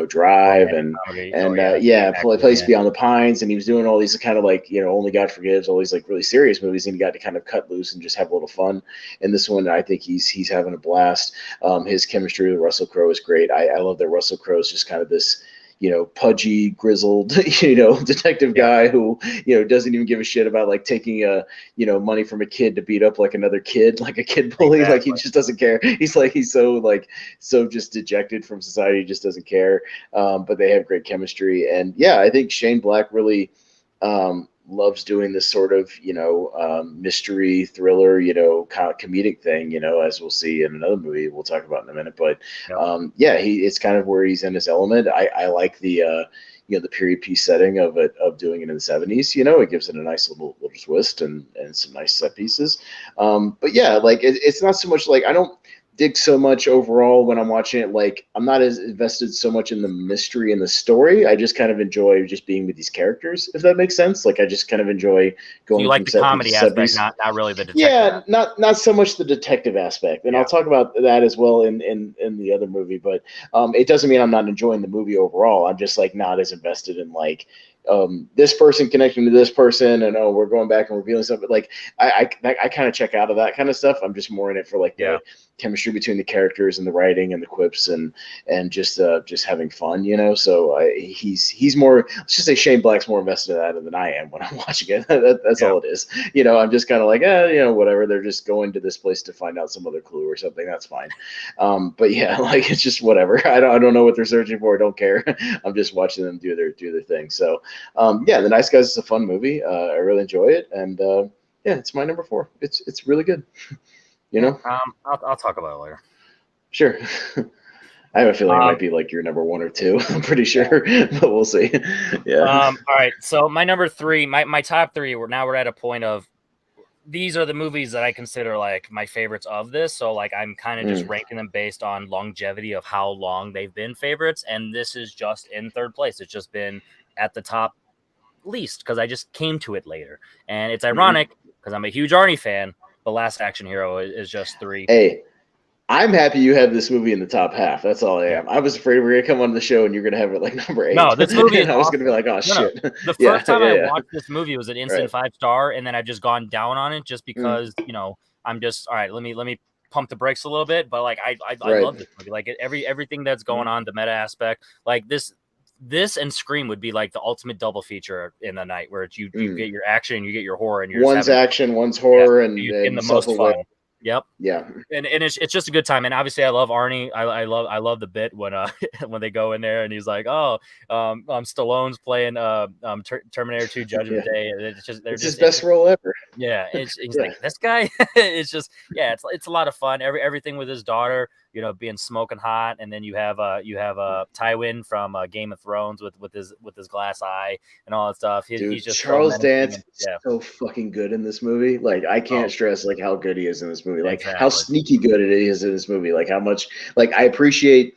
Drive Place Beyond the Pines, and he was doing all these kind of like, Only God Forgives, all these like really serious movies, and he got to kind of cut loose and just have a little fun. In this one, I think he's having a blast. His chemistry with Russell Crowe is great. I love that Russell Crowe is just kind of this, pudgy, grizzled, detective guy who, doesn't even give a shit about like taking money from a kid to beat up like another kid, like a kid bully. Exactly. Like he just doesn't care. He's so just dejected from society. He just doesn't care. But they have great chemistry. And yeah, I think Shane Black really, loves doing this sort of, mystery thriller, kind of comedic thing, as we'll see in another movie we'll talk about in a minute. But it's kind of where he's in his element. I like the the period piece setting of doing it in the 70s. It gives it a nice little twist and some nice set pieces. But yeah, like it's not so much like I don't dig so much overall when I'm watching it. Like I'm not as invested so much in the mystery and the story. I just kind of enjoy just being with these characters, if that makes sense. Like I just kind of enjoy going. So you like the comedy aspect, not really the detective. Yeah, not so much the detective aspect, and I'll talk about that as well in the other movie. But it doesn't mean I'm not enjoying the movie overall. I'm just like not as invested in like this person connecting to this person, and we're going back and revealing stuff. But like I kind of check out of that kind of stuff. I'm just more in it for like the chemistry between the characters and the writing and the quips and just having fun, So he's more, let's just say Shane Black's more invested in that than I am when I'm watching it. That's all it is. I'm just kind of like, whatever. They're just going to this place to find out some other clue or something. That's fine. But yeah, like it's just whatever. I don't know what they're searching for. I don't care. I'm just watching them do their thing. So The Nice Guys is a fun movie. I really enjoy it, and it's my number 4. It's really good. I'll talk about it later. Sure. I have a feeling it might be like your number 1 or 2. I'm pretty sure, but we'll see. Yeah. All right. So my number 3, my top 3. We're at a point of these are the movies that I consider like my favorites of this. So like I'm kind of just Mm. ranking them based on longevity of how long they've been favorites, and this is just in third place. It's just been at the top least because I just came to it later, and it's Mhm. ironic because I'm a huge Arnie fan. The Last Action Hero is just 3. Hey, I'm happy you have this movie in the top half. That's all I Yeah. am. I was afraid we were gonna come on the show and you're gonna have it like number No, 8, this movie is and I was gonna be awesome. like, oh No. shit. The Yeah, first time I yeah, watched this movie was an right. instant 5-star, and then I've just gone down on it just Mm, because I'm just all right. Let me pump the brakes a little bit, but like I right. love this movie. Like everything that's going Mhm, on, the meta aspect, like this and Scream would be like the ultimate double feature in the night, where it's you mm. get your action and you get your horror, and you're just One's having action, one's yeah, horror, you're getting and the most self-aware. fun. Yep. Yeah. And it's just a good time. And obviously I love Arnie. I love the bit when when they go in there and he's like, oh, Stallone's playing Terminator 2 Judgment Yeah. Day. And it's just It's his best just role ever. yeah, he's Yeah. like this guy. It's just yeah, it's a lot of fun. Everything with his daughter, being smoking hot, and then you have Tywin from Game of Thrones with his glass eye and all that stuff. He's Dude, just so Charles menacing. Dance And, is yeah, so fucking good in this movie. Like, I oh, can't stress like how good he is in this movie. Like how exactly. sneaky good it is in this movie. Like how much like I appreciate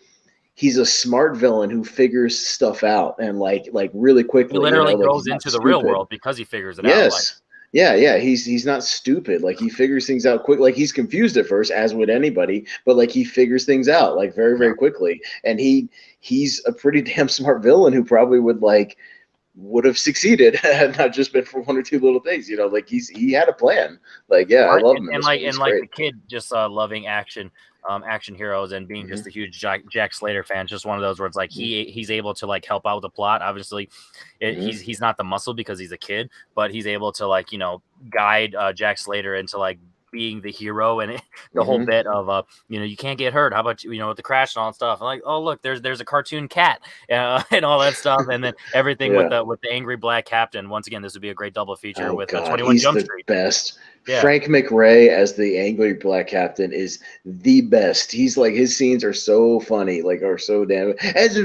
he's a smart villain who figures stuff out and like really He quickly, literally like goes he's not into the real stupid. world because he figures it out. Like Yes. Yeah, yeah, he's not stupid. Like he figures things out quick. Like he's confused at first, as would anybody, but like he figures things out like very, yeah. very quickly. And he's a pretty damn smart villain who probably would have succeeded had not just been for one or two little things. Like he had a plan. Like, yeah, I Right, love and, him in and this like movie. and He's like great. the kid just loving action heroes and being Hmm. just a huge Jack Slater fan. Just one of those where it's like he's able to like help out with the plot. Obviously, Hmm. he's not the muscle because he's a kid, but he's able to like guide Jack Slater into like being the hero and the whole Hmm. bit of you can't get hurt. How about with the crash and all that stuff? And like, oh look, there's a cartoon cat and all that stuff, and then everything Yeah. with the angry black captain. Once again, this would be a great double feature Oh with God, 21 he's Jump the Street. best. Yeah. Frank McRae as the angry black captain is the best. He's like his scenes are so funny, like are so damn. And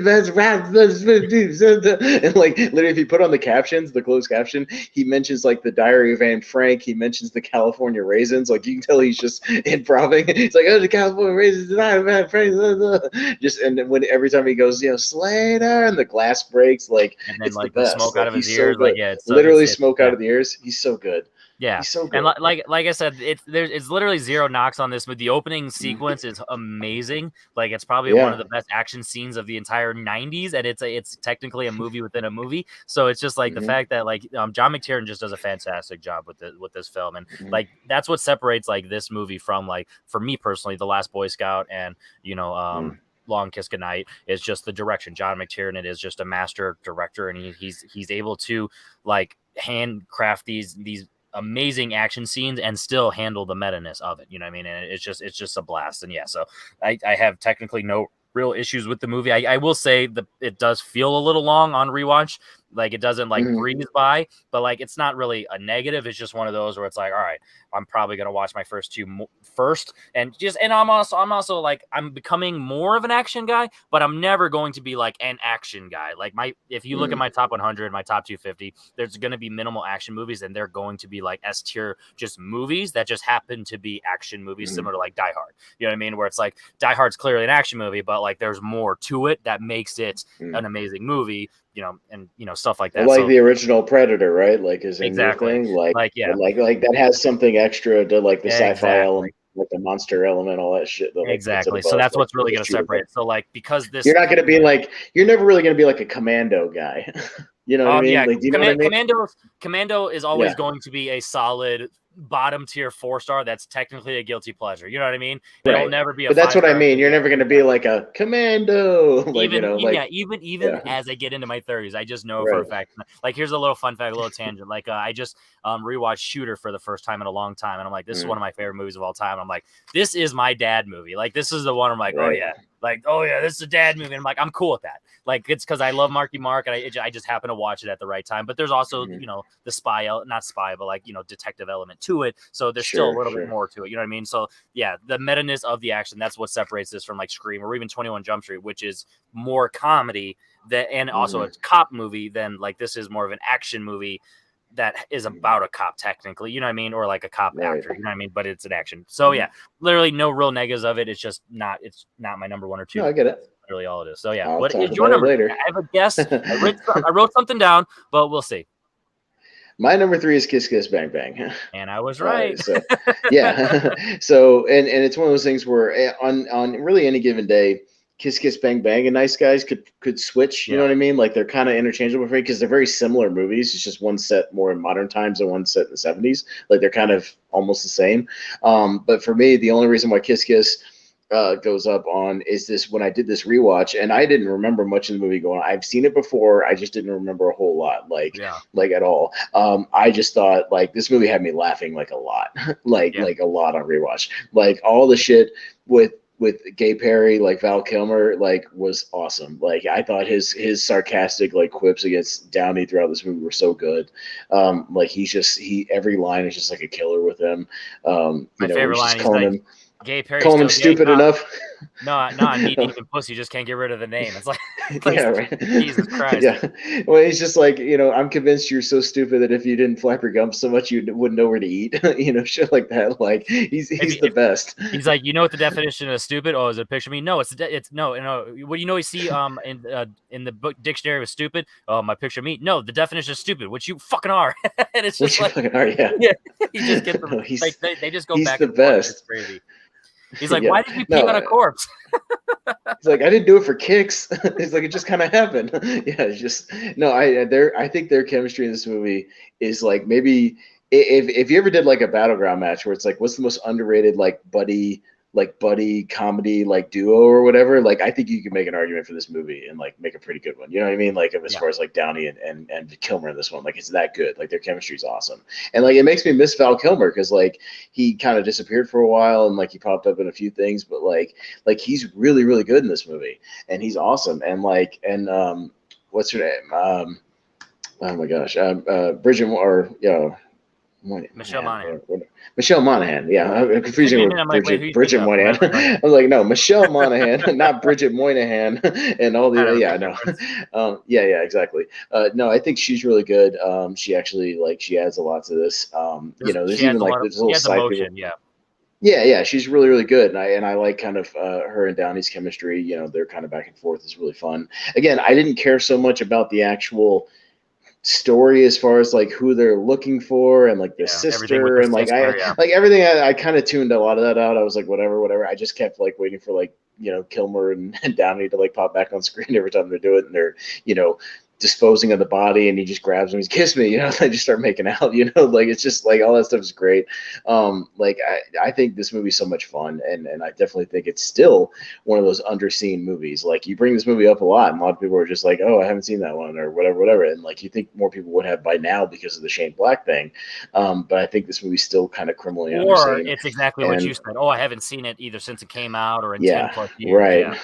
like literally, if you put on the captions, the closed caption, he mentions like the Diary of Anne Frank. He mentions the California Raisins. Like you can tell he's just improving. It's like oh the California Raisins, the Diary of Anne Frank. Just and then when every time he goes, Slater, and the glass breaks, like And then it's the like the best. smoke out Like of his he's so ears, like good. yeah, Literally it's smoke yeah, out of the ears. He's so good. yeah. He's so And good. like I said, it's literally zero knocks on this, but the opening Mhm. sequence is amazing. Like it's probably one of Yeah. the best action scenes of the entire '90s, and it's technically a movie within a movie. So it's just like the Hmm. fact that like John McTiernan just does a fantastic job with this film, and Hmm. like that's what separates like this movie from like for me personally, The Last Boy Scout and you know Hmm. Long Kiss Goodnight is just the direction. John McTiernan is just a master director, and he's able to like handcraft these amazing action scenes and still handle the meta-ness of it. You know what I mean? And it's just a blast. And yeah, so I have technically no real issues with the movie. I will say that it does feel a little long on rewatch. Like it doesn't like Hmm. breeze by, but like it's not really a negative. It's just one of those where it's like, all right, I'm probably gonna watch my first two first, and I'm also like I'm becoming more of an action guy, but I'm never going to be like an action guy. Like if you look at Hmm. my top 100, my top 250, there's gonna be minimal action movies, and they're going to be like S tier just movies that just happen to be action movies, Hmm. similar to like Die Hard. You know what I mean? Where it's like Die Hard's clearly an action movie, but like there's more to it that makes it Hmm. an amazing movie. And stuff like that. Like So the original Predator, right? Like is in your exactly, thing, like like yeah, like that has something extra to like the sci-fi exactly, element, like the monster element, all that shit that like puts it exactly. So above that's like what's really the going to shooter. separate it. So like because this, You're not gonna be like you're never really gonna be like a commando guy. You know what I mean? yeah, Like, do you know what I mean? Commando is always Yeah. going to be a solid bottom tier 4-star. That's technically a guilty pleasure. You know what I mean? It'll Right. never be a But that's what I 5-star. mean. You're never gonna be like a commando, like Yeah, like even yeah, as I get into my 30s, I just know for a right. fact. Like, here's a little fun fact, a little tangent. Like, I just rewatched Shooter for the first time in a long time, and I'm like, this is one Mm, of my favorite movies of all time. I'm like, this is my dad movie. Like, this is the one I'm like, right. oh yeah, this is a dad movie. And I'm like, I'm cool with that. Like, it's because I love Marky Mark, and I just happen to watch it at the right time. But there's also Mhm. the not spy, but like detective element to it. So there's still a Sure, little bit sure. more to it. You know what I mean? So yeah, the meta-ness of the action, that's what separates this from like Scream or even 21 Jump Street, which is more comedy and also Hmm. a cop movie than like this is more of an action movie that is about a cop technically, you know what I mean, or like a cop Right. actor, you know what I mean, but it's an action. So yeah, literally no real negatives of it. It's not my number one or two. No, I get it. That's literally all it is. So yeah, I'll what talk is your about it number? later. I have a guess. I wrote something down, but we'll see. My number 3 is Kiss Kiss Bang Bang. And I was right. So yeah, so and it's one of those things where on really any given day, Kiss Kiss Bang Bang and Nice Guys could switch. You know what I mean? Like they're kind of interchangeable for me because they're very similar movies. It's just one set more in modern times and one set in the 70s. Like they're kind of almost the same. But for me, the only reason why Kiss Kiss goes up on is this when I did this rewatch and I didn't remember much of the movie going on. I've seen it before. I just didn't remember a whole lot, like at all. I just thought like this movie had me laughing like a lot, like a lot on rewatch. Like all the shit with Gay Perry, like Val Kilmer, like was awesome. Like I thought his sarcastic like quips against Downey throughout this movie were so good. Like every line is just like a killer with him. My favorite line is like, Gay Perry calling him stupid enough. No, I'm eating pussy. Just can't get rid of the name. It's like yeah, right. Jesus Christ. Yeah. Well, he's just like, I'm convinced you're so stupid that if you didn't flap your gums so much, you wouldn't know where to eat. Shit like that. Like he's the best. He's like, you know what the definition of stupid? Oh, is it a picture of me? No, it's no. What you see in the book dictionary with stupid? Oh, my picture of me. No, the definition is stupid, which you fucking are. And it's just like, yeah. He just gets them. Like they just go back. He's the best. It's crazy. He's like, why did you pee on a corpse? He's like, I didn't do it for kicks. He's like, it just kind of happened. Yeah, it's just no. I think their chemistry in this movie is like maybe if you ever did like a battleground match where it's like, what's the most underrated like buddy comedy like duo or whatever, like I think you can make an argument for this movie and like make a pretty good one. You know what I mean? Like as far as like Downey and Kilmer in this one, like it's that good. Like their chemistry is awesome. And like it makes me miss Val Kilmer because like he kind of disappeared for a while and like he popped up in a few things, but like he's really, really good in this movie and he's awesome. And what's her name? Oh my gosh. Bridget or Michelle Monaghan. Michelle Monaghan. Yeah, I'm confusing with Bridget Moynihan. I was like, no, Michelle Monaghan, not Bridget Moynihan, and all the yeah, exactly. No, I think she's really good. She actually she adds a lot to this. There's even like this little side people. Yeah, she's really, really good, and I like kind of her and Downey's chemistry. They're kind of back and forth. It's really fun. Again, I didn't care so much about the actual story as far as like who they're looking for and like the sister and like everything. I kind of tuned a lot of that out. I was like, whatever. I just kept like waiting for like Kilmer and Downey to like pop back on screen every time they do it, and they're disposing of the body, and he just grabs him, he's kiss me, they just start making out, like it's just like all that stuff is great. I think this movie's so much fun, and I definitely think it's still one of those underseen movies. Like you bring this movie up a lot, and a lot of people are just like, oh, I haven't seen that one or whatever, and like you think more people would have by now because of the Shane Black thing, but I think this movie's still kind of criminally underseen. Or it's exactly what you said. Oh, I haven't seen it either since it came out or in 10 plus years. Right.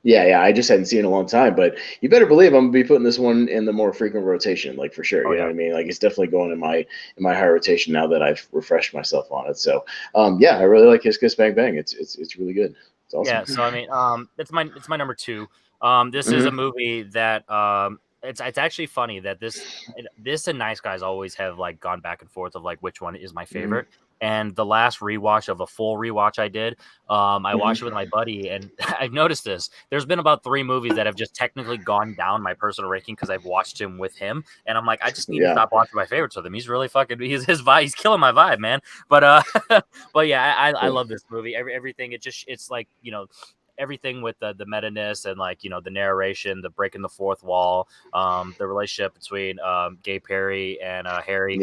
Yeah, I just hadn't seen it in a long time, but you better believe I'm gonna be putting this one in the more frequent rotation, like for sure. You know what I mean? Like it's definitely going in my high rotation now that I've refreshed myself on it. So, I really like Kiss Kiss Bang Bang. It's really good. It's awesome. Yeah, so I mean, it's my number 2. This is a movie that it's actually funny that this and Nice Guys always have like gone back and forth of like which one is my favorite. And the last rewatch of a full rewatch I did, I watched it with my buddy, and I've noticed this. There's been about 3 movies that have just technically gone down my personal ranking because I've watched him with him, and I'm like, I just need to stop watching my favorites with him. He's really fucking. He's killing my vibe, man. But but yeah, I love this movie. Everything. It's like everything with the meta-ness and like the narration, the breaking the fourth wall, the relationship between Gay Perry and Harry,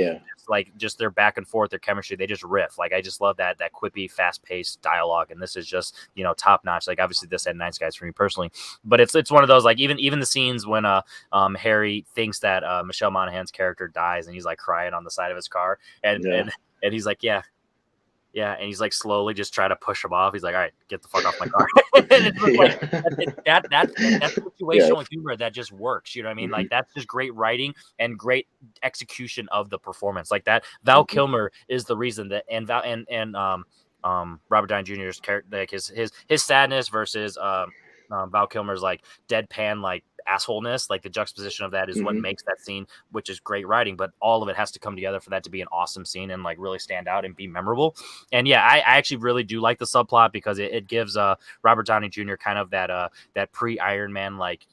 just their back and forth, their chemistry, they just riff. Like I just love that quippy, fast-paced dialogue, and this is just top notch. Like obviously this had Nice Guys for me personally, but it's one of those like even the scenes when Harry thinks that Michelle Monaghan's character dies and he's like crying on the side of his car and he's like yeah, and he's like slowly just try to push him off. He's like, all right, get the fuck off my car. And it's just like that's situational humor that just works. You know what I mean? Like that's just great writing and great execution of the performance. Like that, Val Kilmer is the reason that Robert Downey Jr.'s character, like his sadness versus Val Kilmer's like deadpan like assholeness, like the juxtaposition of that is what Mhm. makes that scene, which is great writing, but all of it has to come together for that to be an awesome scene and like really stand out and be memorable. And yeah, I actually really do like the subplot because it gives Robert Downey Jr. kind of that pre-Iron Man, like,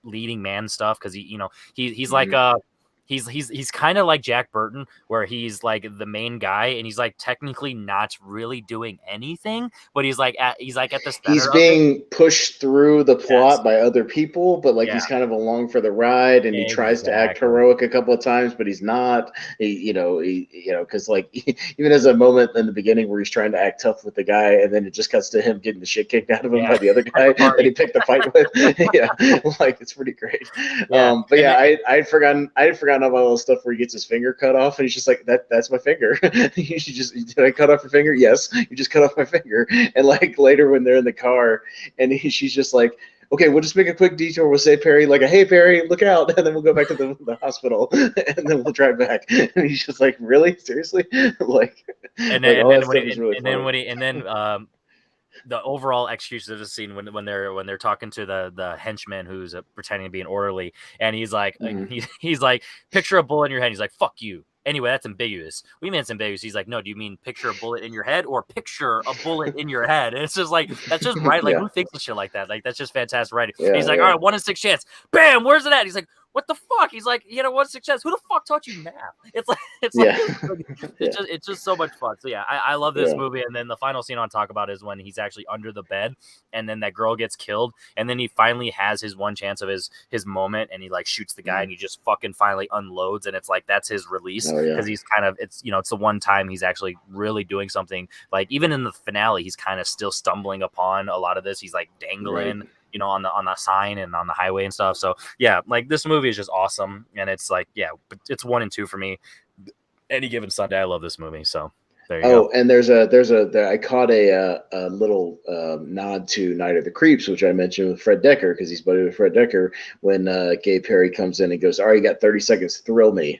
leading man stuff, because he's like Mhm. he's kind of like Jack Burton, where he's like the main guy and he's like technically not really doing anything, but he's like at the He's center of it. being pushed through the Yes. plot by other people, but like Yeah, he's kind of along for the ride, and he tries to act exactly. heroic a couple of times, but he's not. Because like even as a moment in the beginning where he's trying to act tough with the guy, and then it just cuts to him getting the shit kicked out of him Yeah, by the other at the guy that he party. picked the fight with. Yeah, like it's pretty great. Yeah, But and yeah, then, I had forgotten about all the stuff where he gets his finger cut off, and he's just like that's my finger. You should just did I cut off your finger? Yes, you just cut off my finger. And like later when they're in the car, and she's just like, okay, we'll just make a quick detour. We'll say Perry, like, hey Perry, look out, and then we'll go back to the hospital, and then we'll drive back. And he's just like, really, seriously, like, and like then and all that then when stuff he is really and then funny. when he and then the overall execution of the scene when they're talking to the henchman who's pretending to be an orderly, and he's like Mhm. he's like, picture a bullet in your head. He's like, fuck you. Anyway, that's ambiguous. What do you mean it's ambiguous? He's like, no, do you mean picture a bullet in your head or picture a bullet in your head? And it's just like, that's just right. Like, Yeah, who thinks of shit like that? Like, that's just fantastic writing. And yeah, he's like, all yeah, right, 1 in 6 chance. Bam, where's it at? He's like, what the fuck? He's like, you know, 1 in 6 chance. Who the fuck taught you math? It's like, yeah, yeah, it's just so much fun. So yeah, I love this yeah. movie. And then the final scene I want to talk about is when he's actually under the bed, and then that girl gets killed, and then he finally has his one chance of his moment, and he like shoots the guy, and he just fucking finally unloads, and it's like that's his release, Oh yeah, because he's kind of it's the one time he's actually really doing something. Like even in the finale, he's kind of still stumbling upon a lot of this. He's like right. dangling, on the sign and on the highway and stuff. So yeah, like this movie is just awesome, and it's like, yeah, but it's 1 and 2 for me. Any given Sunday, I love this movie. So there you Oh, go. and I caught a little nod to Night of the Creeps, which I mentioned with Fred Decker, because he's buddy with Fred Decker, when Gay Perry comes in and goes, all right, you got 30 seconds, thrill me.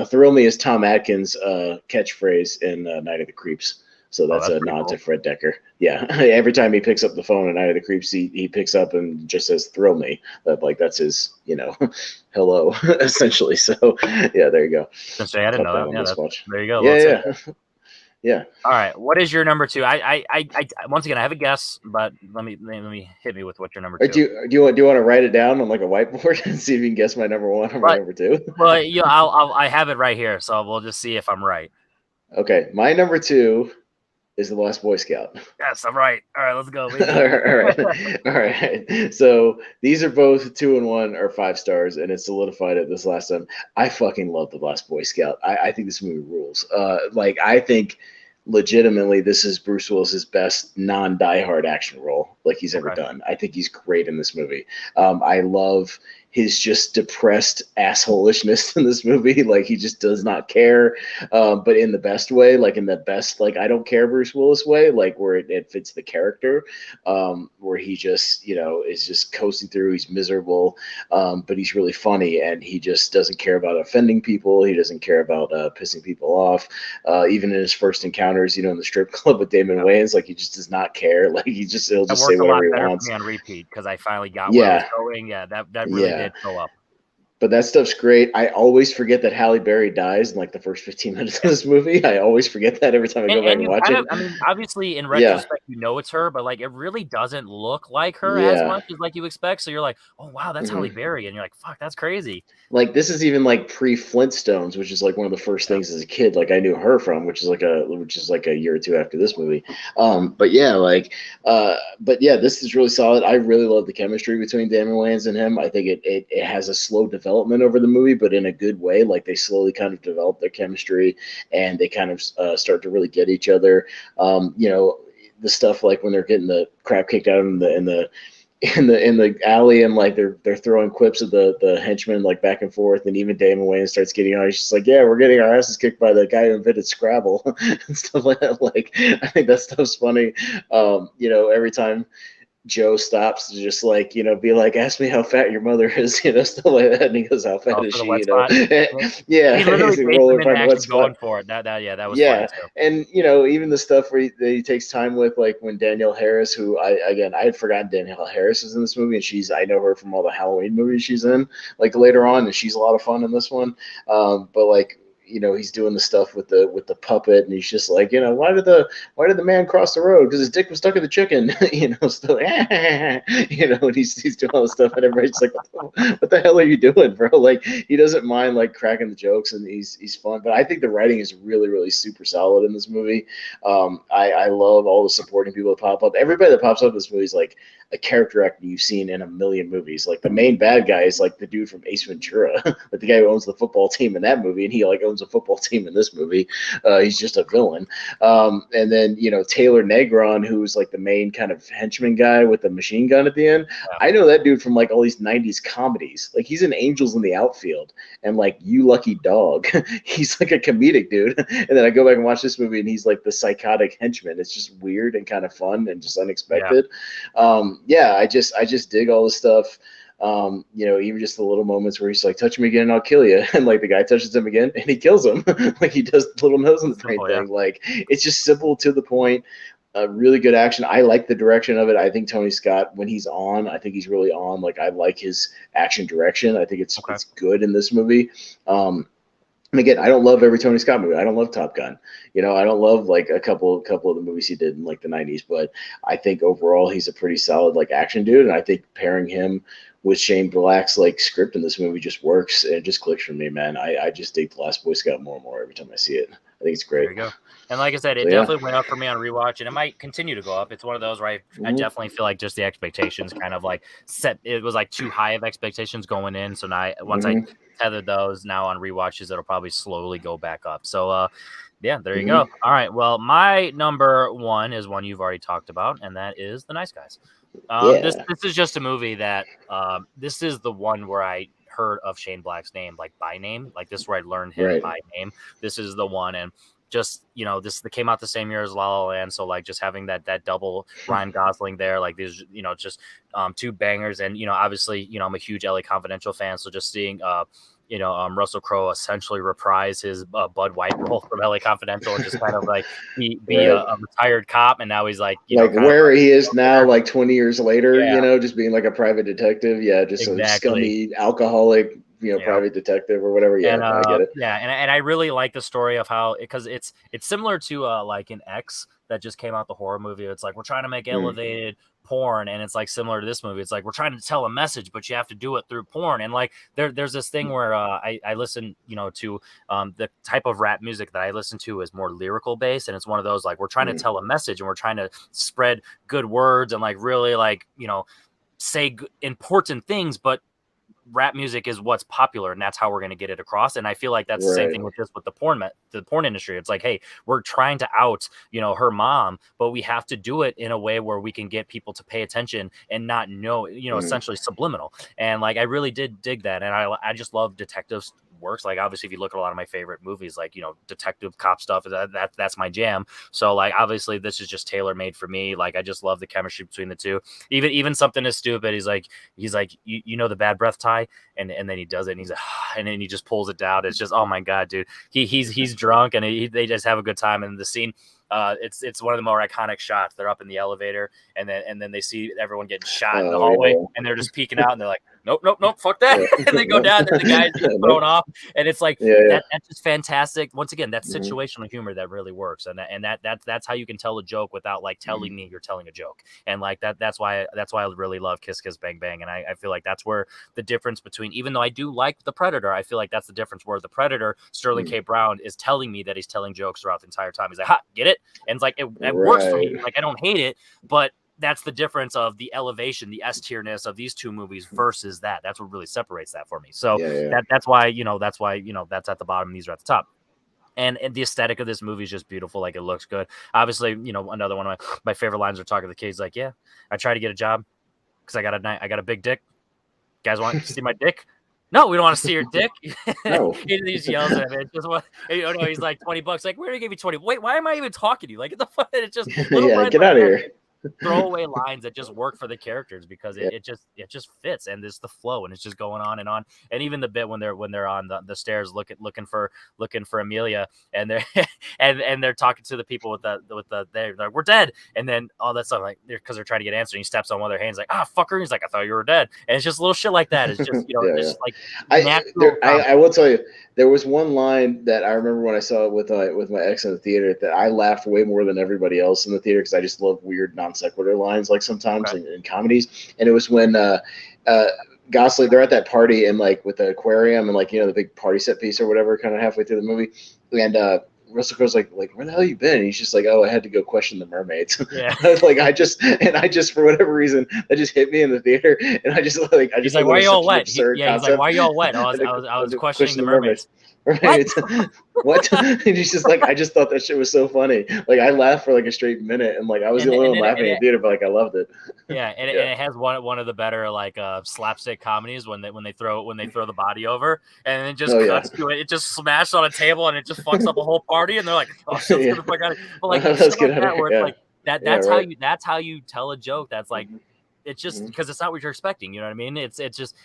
Thrill me is Tom Atkins' catchphrase in Night of the Creeps. So Oh, that's that's a pretty nod cool. to Fred Decker. Yeah, every time he picks up the phone in Night of the Creeps, he picks up and just says "thrill me." Like that's his, hello, essentially. So yeah, there you go. I didn't Caught know that that. on Yeah, this watch. there you go. A little Yeah, tidbit. yeah, yeah. All right, what is your number two? I once again I have a guess, but let me hit me with what your number Or two. do you want to write it down on like a whiteboard and see if you can guess my number one or my But number two? I have it right here, so we'll just see if I'm right. Okay, my number two is the Last Boy Scout. Yes, I'm right. All right, let's go, all baby. right, all right. So these are both 2 and 1 or 5 stars, and it's solidified it this last time. I fucking love the Last Boy Scout. I think this movie rules. Like I think legitimately this is Bruce Willis's best non-diehard action role like he's ever Okay. done. I think he's great in this movie. I love his just depressed assholishness in this movie. Like he just does not care, but in the best way, like in the best, like I don't care Bruce Willis way, like where it fits the character, where he just, is just coasting through. He's miserable, but he's really funny, and he just doesn't care about offending people. He doesn't care about pissing people off. Even in his first encounters, in the strip club with Damon Yeah. Wayans, like he just does not care. Like he'll That just say worked a lot whatever he better for wants. me on repeat because I finally got where it was Yeah, going. Yeah, that really yeah. did show up. But that stuff's great. I always forget that Halle Berry dies in like the first 15 minutes of this movie. I always forget that every time I go back And and you watch kind it. of, I mean, obviously in Yeah, retrospect, it's her, but like it really doesn't look like her as yeah. much as like you expect. So you're like, oh wow, that's Halle hmm Berry, and you're like, fuck, that's crazy. Like this is even like pre Flintstones, which is like one of the first Yeah. things as a kid. Like I knew her from, which is like a year or two after this movie. But yeah, but yeah, this is really solid. I really love the chemistry between Damon Wayans and him. I think it has a slow development over the movie, but in a good way. Like they slowly kind of develop their chemistry, and they kind of start to really get each other. The stuff like when they're getting the crap kicked out of them in the alley, and like they're throwing quips at the henchmen like back and forth, and even Damon Wayans starts getting on. He's just like, yeah, we're getting our asses kicked by the guy who invented Scrabble and stuff like that. Like I think that stuff's funny. Every time Joe stops to just like, be like, ask me how fat your mother is, stuff like that. And he goes, how fat Oh, is for the she, wet spot. Yeah, He literally he's a baited roller him into find the wet actually spot. going for it. That was funny Yeah, too. and even the stuff where that he takes time with, like when Danielle Harris, who I had forgotten Danielle Harris is in this movie, and I know her from all the Halloween movies she's in, like later on, and she's a lot of fun in this one. But like he's doing the stuff with the puppet, and he's just like, why did the man cross the road? Because his dick was stuck in the chicken, still, and he's doing all this stuff, and everybody's like, what the hell are you doing, bro? Like he doesn't mind like cracking the jokes, and he's fun. But I think the writing is really really super solid in this movie. I love all the supporting people that pop up. Everybody that pops up in this movie is like a character actor you've seen in a million movies. Like the main bad guy is like the dude from Ace Ventura, like the guy who owns the football team in that movie, and he like owns a football team in this movie. He's just a villain. And then Taylor Negron, who's like the main kind of henchman guy with the machine gun at the end. Yeah. I know that dude from like all these '90s comedies. Like he's in Angels in the Outfield and like You Lucky Dog. He's like a comedic dude. And then I go back and watch this movie, and he's like the psychotic henchman. It's just weird and kind of fun and just unexpected. I just dig all this stuff. Even just the little moments where he's like, touch me again, I'll kill you. And like the guy touches him again and he kills him. Like he does the little nose in the brain thing. Like it's just simple to the point. Really good action. I like the direction of it. I think Tony Scott, when he's on, I think he's really on. Like I like his action direction. I think it's good in this movie. And again, I don't love every Tony Scott movie. I don't love Top Gun. I don't love like a couple of the movies he did in like the '90s. But I think overall he's a pretty solid like action dude. And I think pairing him with Shane Black's like script in this movie just works. And it just clicks for me, man. I just dig The Last Boy Scout more and more every time I see it. I think it's great. There you go. And like I said, it definitely went up for me on rewatch, and it might continue to go up. It's one of those where I definitely feel like just the expectations kind of like set. It was like too high of expectations going in. So now once I tethered those, now on rewatches, it'll probably slowly go back up. So there you go. All right. Well, my number one is one you've already talked about, and that is The Nice Guys. This is just a movie that this is the one where I heard of Shane Black's name, like by name. Like this is where I learned him by name. This is the one. And just, this came out the same year as La La Land. So like just having that double Ryan Gosling there, like these, just two bangers. And, obviously, I'm a huge LA Confidential fan. So just seeing, Russell Crowe essentially reprise his Bud White role from LA Confidential and just kind of like be a retired cop. And now he's like, where he is now, like 20 years later, just being like a private detective. Yeah. Just a scummy alcoholic, private detective or whatever. Yeah. And, I get it. Yeah. And I really like the story of how, because it's similar to like an X that just came out, the horror movie. It's like, we're trying to make elevated porn, and it's like similar to this movie. It's like we're trying to tell a message, but you have to do it through porn. And like there's this thing where I listen to the type of rap music that I listen to is more lyrical based, and it's one of those like we're trying to tell a message and we're trying to spread good words and like really like say important things, but rap music is what's popular, and that's how we're going to get it across. And I feel like that's the same thing with the porn industry. It's like, hey, we're trying to out her mom, but we have to do it in a way where we can get people to pay attention and not know, essentially subliminal. And like I really did dig that, and I just love detectives works. Like obviously if you look at a lot of my favorite movies, like detective cop stuff, that's my jam. So like obviously this is just tailor made for me. Like I just love the chemistry between the two. Even something as stupid, he's like you know the bad breath tie, and then he does it and he's like, and then he just pulls it down. It's just, oh my god, dude, he's drunk, and they just have a good time. And the scene, it's one of the more iconic shots. They're up in the elevator, and then they see everyone getting shot in the hallway, and they're just peeking out, and they're like, nope, fuck that. And they go down, and the guy's just thrown off, and it's like that's just fantastic. Once again, that's situational humor that really works, and that's how you can tell a joke without like telling me you're telling a joke. And like that's why I really love Kiss Kiss Bang Bang, and I feel like that's where the difference between, even though I do like The Predator, I feel like that's the difference where The Predator, Sterling K. Brown, is telling me that he's telling jokes throughout the entire time. He's like, ha, get it? And it's like it works for me. Like I don't hate it, but that's the difference of the elevation, the S tierness of these two movies versus that. That's what really separates that for me. So that's why that's at the bottom and these are at the top. And the aesthetic of this movie is just beautiful. Like it looks good. Obviously, another one of my favorite lines are talking to the kids. Like, yeah, I try to get a job because I got a big dick. You guys want to see my dick? No, we don't want to see your dick. No. He just yells at him. It's just what, he's like $20. Like, where did he give you 20? Wait, why am I even talking to you? Like, the fuck? It's just get out of here. throwaway lines that just work for the characters because Yeah. it just fits, and it's the flow, and it's just going on and on. And even the bit when they're on the stairs looking for Amelia, and they're and they're talking to the people with the they're like, we're dead, and then all that stuff, like because they're trying to get answered, and he steps on one of their hands like, ah, fucker, he's like, I thought you were dead. And it's just little shit like that. It's just Yeah, it's just like I natural. I will tell you, there was one line that I remember when I saw it with my ex in the theater that I laughed way more than everybody else in the theater because I just love weird non sequitur lines like sometimes Okay. in comedies. And it was when Gosling, they're at that party and like with the aquarium and like the big party set piece or whatever, kind of halfway through the movie, and Russell Crowe's like, where the hell you been? And he's just like, oh, I had to go question the mermaids. Yeah. Like I just for whatever reason that just hit me in the theater, and I just He's like, why are you all wet? He's like, why are you all wet? I was questioning the mermaids. Right? What? And he's just like, I just thought that shit was so funny. Like I laughed for like a straight minute, and like I was the only one laughing in the theater, but like I loved it. Yeah, and it has one of the better like slapstick comedies when they throw the body over, and it just cuts to it. It just smashed on a table, and it just fucks up a whole party, and they're like, oh shit, let's get the fuck out of here. But like shit like that, where it's like that's how you tell a joke that's like. It's just because it's not what you're expecting. You know what I mean? It's just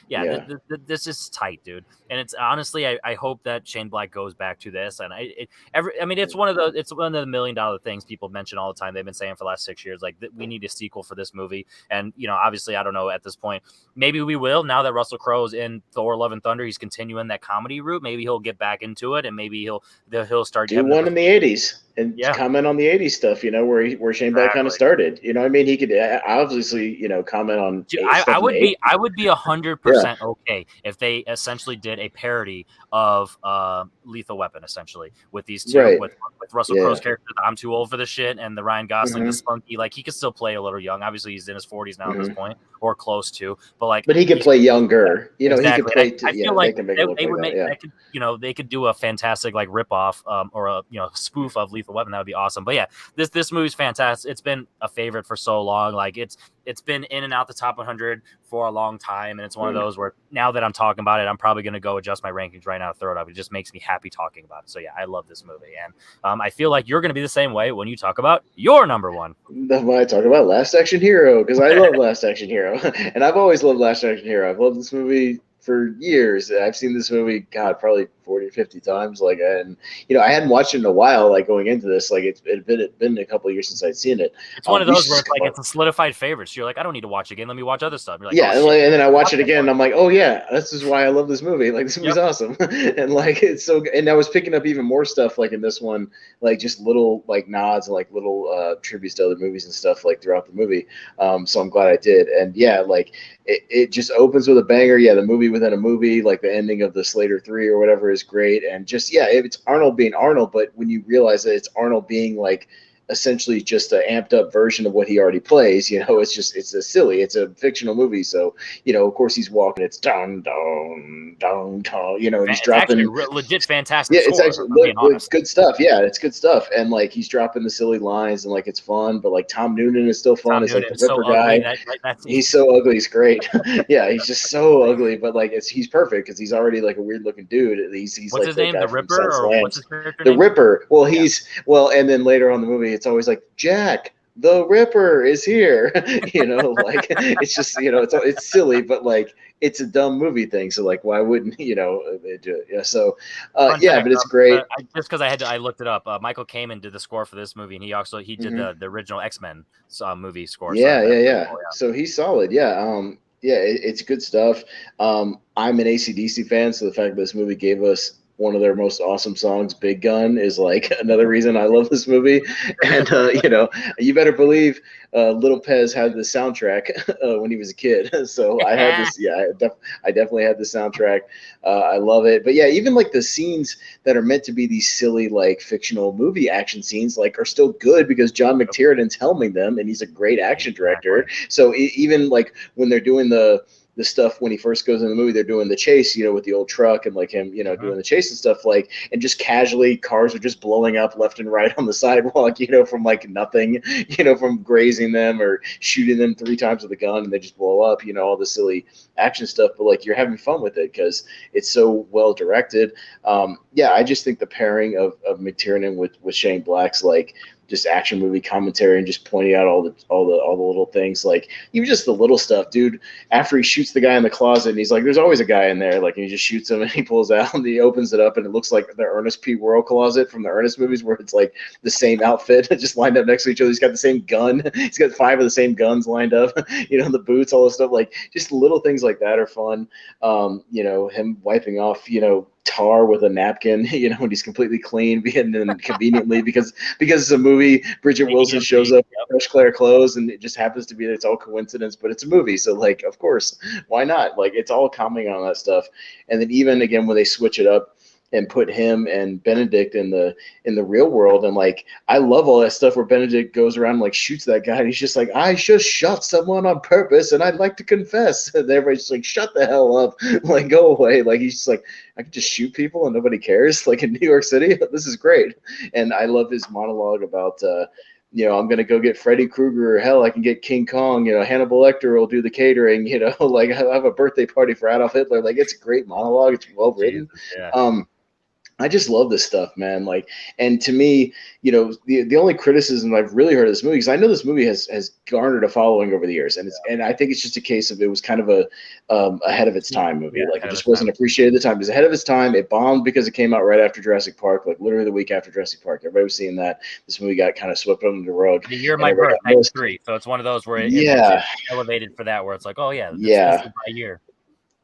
this is tight, dude. And it's honestly, I hope that Shane Black goes back to this. And it's one of the $1 million things people mention all the time. They've been saying for the last 6 years, like we need a sequel for this movie. And obviously, I don't know at this point. Maybe we will now that Russell Crowe's in Thor: Love and Thunder. He's continuing that comedy route. Maybe he'll get back into it, and maybe he'll start do one in the '80s. And comment on the '80s stuff, where Shane Black kind of started. I mean, he could obviously, comment on. Dude, I would be 100% okay if they essentially did a parody of Lethal Weapon, essentially with these two, with Russell Crowe's character. I'm too old for this shit, and the Ryan Gosling, the spunky, like he could still play a little young. Obviously, he's in his 40s now at this point, or close to. But he could play younger. Exactly. He could play. I feel like they could do a fantastic like ripoff or a spoof of Lethal Weapon. That would be awesome. But yeah, this movie's fantastic. It's been a favorite for so long. Like it's been in and out the top 100 for a long time, and it's one of those where now that I'm talking about it, I'm probably going to go adjust my rankings right now to throw it up. It just makes me happy talking about it. So yeah, I love this movie, and I feel like you're going to be the same way when you talk about your number one. When I talk about Last Action Hero, because I love Last Action Hero, and I've always loved Last Action Hero. I've loved this movie for years. I've seen this movie, God, probably 40 or 50 times. Like, and I hadn't watched it in a while. Like going into this, like it had been a couple of years since I'd seen it. It's one of those where it's like it's a solidified favorite. So you're like, I don't need to watch again. Let me watch other stuff. You're like, and then I watch it again, and I'm like, oh yeah, this is why I love this movie. Like this movie's awesome, and like it's so. And I was picking up even more stuff like in this one, like just little like nods and like little tributes to other movies and stuff like throughout the movie. So I'm glad I did. And yeah, like it just opens with a banger. Yeah, the movie within a movie, like the ending of the Slater 3 or whatever is great. And just, it's Arnold being Arnold, but when you realize that it's Arnold being like essentially just an amped up version of what he already plays, it's a silly, it's a fictional movie. So, of course he's walking, it's down, down, down, down, and he's dropping legit fantastic. Yeah, it's actually it's good stuff. Yeah, it's good stuff. And like he's dropping the silly lines and like it's fun, but like Tom Noonan is still fun. It's like the Ripper guy. He's so ugly, he's great. Yeah, he's just so ugly, but like he's perfect because he's already like a weird looking dude. He's what's like his name? The Ripper, or what's his character name? The Ripper. Well, and then later on in the movie, it's always like, Jack, the Ripper is here. Like it's just, it's silly, but like it's a dumb movie thing. So like, why wouldn't they do it? Yeah. So but it's great. Just because I looked it up. Michael Kamen did the score for this movie, and he did the original X-Men movie score. Yeah. So he's solid. Yeah. It's good stuff. I'm an AC/DC fan, so the fact that this movie gave us one of their most awesome songs, Big Gun, is like another reason I love this movie. And, you better believe Little Pez had the soundtrack when he was a kid. So I had this, I definitely had the soundtrack. I love it. But yeah, even like the scenes that are meant to be these silly, like fictional movie action scenes, like are still good because John McTiernan's helming them and he's a great action director. So even like when they're doing the stuff when he first goes in the movie, they're doing the chase, with the old truck and like him, doing the chase and stuff, like, and just casually cars are just blowing up left and right on the sidewalk, from like nothing, from grazing them or shooting them 3 times with a gun and they just blow up, all the silly action stuff. But like you're having fun with it because it's so well directed. I just think the pairing of McTiernan with Shane Black's like, just action movie commentary and just pointing out all the little things, like even just the little stuff, dude. After he shoots the guy in the closet, and he's like, "There's always a guy in there," like, and he just shoots him, and he pulls out, and he opens it up, and it looks like the Ernest P. Worrell closet from the Ernest movies, where it's like the same outfit just lined up next to each other. He's got the same gun. He's got 5 of the same guns lined up. The boots, all this stuff. Like, just little things like that are fun. Him wiping off, tar with a napkin, when he's completely clean, and then conveniently because it's a movie, Bridget Wilson shows up in fresh Claire clothes, and it just happens to be that it's all coincidence, but it's a movie, so like, of course, why not? Like, it's all commenting on that stuff. And then even again when they switch it up and put him and Benedict in the real world, and like, I love all that stuff where Benedict goes around and like shoots that guy, and he's just like, "I just shot someone on purpose and I'd like to confess," and everybody's just like, "Shut the hell up," like, go away. Like, he's just like, "I can just shoot people and nobody cares," like in New York City. This is great. And I love his monologue about I'm going to go get Freddy Krueger, or hell, I can get King Kong, Hannibal Lecter will do the catering, like, I have a birthday party for Adolf Hitler. Like, it's a great monologue. It's well written. Yeah. I just love this stuff, man. Like, and to me, the only criticism I've really heard of this movie, because I know this movie has garnered a following over the years, and I think it's just a case of, it was kind of a ahead of its time movie. Like, it just wasn't appreciated at the time. It was ahead of its time. It bombed because it came out right after Jurassic Park, like literally the week after Jurassic Park. Everybody was seeing that. This movie got kind of swept under the rug. The year of my birth, 93. So it's one of those where it's elevated for that, where it's like, oh yeah, this is my year.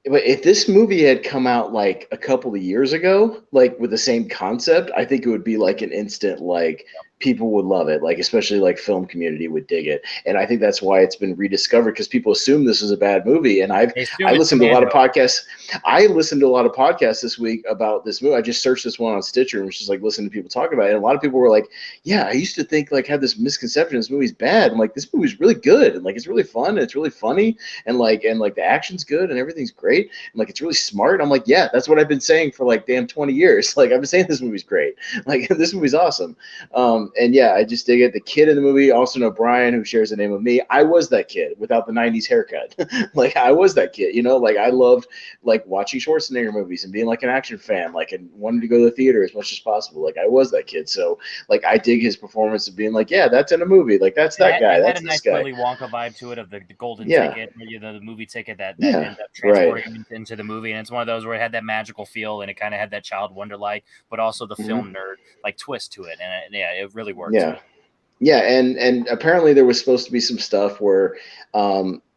But if this movie had come out like a couple of years ago, like with the same concept, I think it would be like an instant, like, people would love it, like, especially like film community would dig it. And I think that's why it's been rediscovered, because people assume this is a bad movie. And I listened to a lot of podcasts. I listened to a lot of podcasts this week about this movie. I just searched this one on Stitcher and was just like listening to people talk about it. And a lot of people were like, "Yeah, I used to think, like, had this misconception this movie's bad." I'm like, this movie's really good, and like, it's really fun, and it's really funny, and like the action's good, and everything's great, and like, it's really smart. I'm like, yeah, that's what I've been saying for like damn 20 years. Like, I've been saying this movie's great. Like, this movie's awesome. And yeah, I just dig it. The kid in the movie, Austin O'Brien, who shares the name with me, I was that kid without the 90s haircut. Like, I was that kid, like, I loved like watching Schwarzenegger movies and being like an action fan, like, and wanted to go to the theater as much as possible. Like, I was that kid. So like, I dig his performance of being like, yeah, that's in a movie. Like, that's that guy. That's this nice guy. Willy Wonka vibe to it, of the golden ticket, the movie ticket that ended up transporting into the movie. And it's one of those where it had that magical feel, and it kind of had that child wonder like, but also the film nerd like twist to it. And it really works. Yeah, and apparently there was supposed to be some stuff where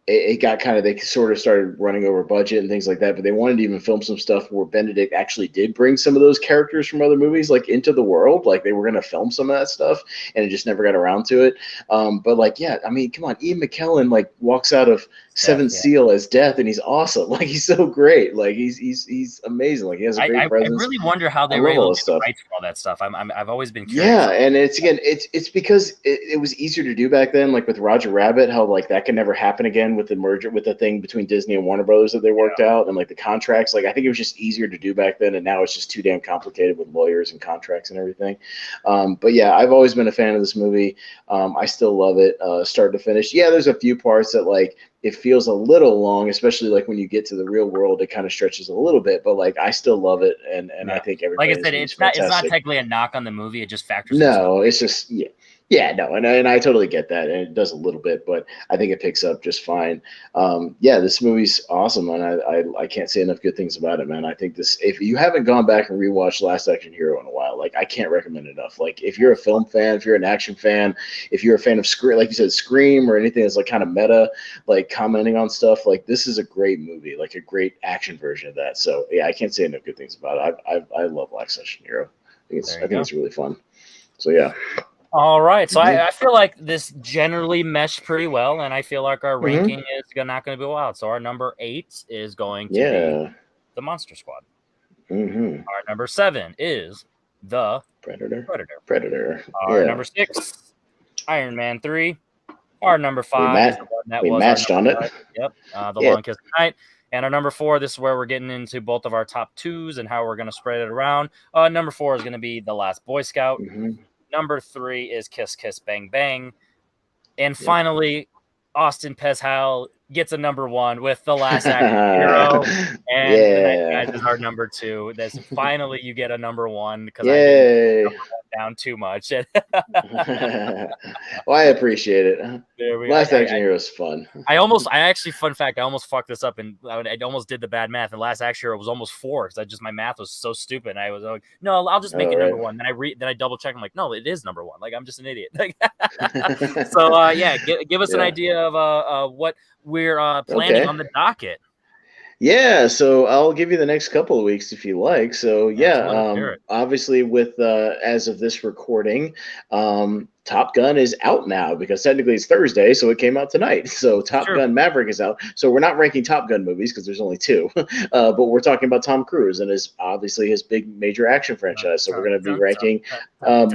it got kind of, they sort of started running over budget and things like that, but they wanted to even film some stuff where Benedict actually did bring some of those characters from other movies like into the world. Like, they were going to film some of that stuff, and it just never got around to it. But like, yeah, I mean, come on, Ian McKellen like walks out of Seventh Seal as Death, and he's awesome. Like, he's so great. Like, he's amazing. Like, he has a great presence. I really wonder how they were able to get rights for all that stuff. I've always been curious. Yeah, and it's because it was easier to do back then, like with Roger Rabbit, how like that can never happen again with the merger, with the thing between Disney and Warner Brothers that they worked out, and like the contracts. Like, I think it was just easier to do back then, and now it's just too damn complicated with lawyers and contracts and everything. But yeah, I've always been a fan of this movie. I still love it, start to finish. Yeah, there's a few parts that like, it feels a little long, especially like when you get to the real world, it kind of stretches a little bit, but like, I still love it. And I think everybody, like I said, it's not technically a knock on the movie. It just factors. No, it's just, and I totally get that. And it does a little bit, but I think it picks up just fine. This movie's awesome. And I can't say enough good things about it, man. I think this, if you haven't gone back and rewatched Last Action Hero in a while, like, I can't recommend it enough. Like, if you're a film fan, if you're an action fan, if you're a fan of like you said, Scream, or anything that's like kind of meta, like commenting on stuff, like, this is a great movie, like a great action version of that. So yeah, I can't say enough good things about it. I love Last Action Hero. I think it's really fun. So yeah. All right, so I feel like this generally meshed pretty well, and I feel like our ranking is not going to be wild. So our number 8 is going to be the Monster Squad. Our number 7 is the Predator. Our number 6, Iron Man 3. Our number 5 is the one that we matched on it. Yep, The Long Kiss Goodnight. And our number 4, this is where we're getting into both of our top 2s and how we're going to spread it around. Number 4 is going to be The Last Boy Scout. Number 3 is Kiss Kiss Bang Bang. And finally, Austin Pezhal gets a number one with The Last Action Hero, and The Nice Guys is our number two. That's finally you get a number one because I didn't Yay. down too much. Well, I appreciate it. There we Last Action Hero is fun. I actually, fun fact, I almost fucked this up and I almost did the bad math. And Last Action Hero was almost 4 because my math was so stupid. And I was like, no, I'll just make it number one. Then I double check. I'm like, no, it is number one. Like, I'm just an idiot. So yeah, give us an idea of what we're planning on the docket. Yeah, so I'll give you the next couple of weeks if you like. So yeah, obviously with as of this recording, Top Gun is out now because technically it's Thursday, so it came out tonight. So Top Gun Maverick is out. So we're not ranking Top Gun movies because there's only 2, but we're talking about Tom Cruise and obviously his big major action franchise. So we're going to be ranking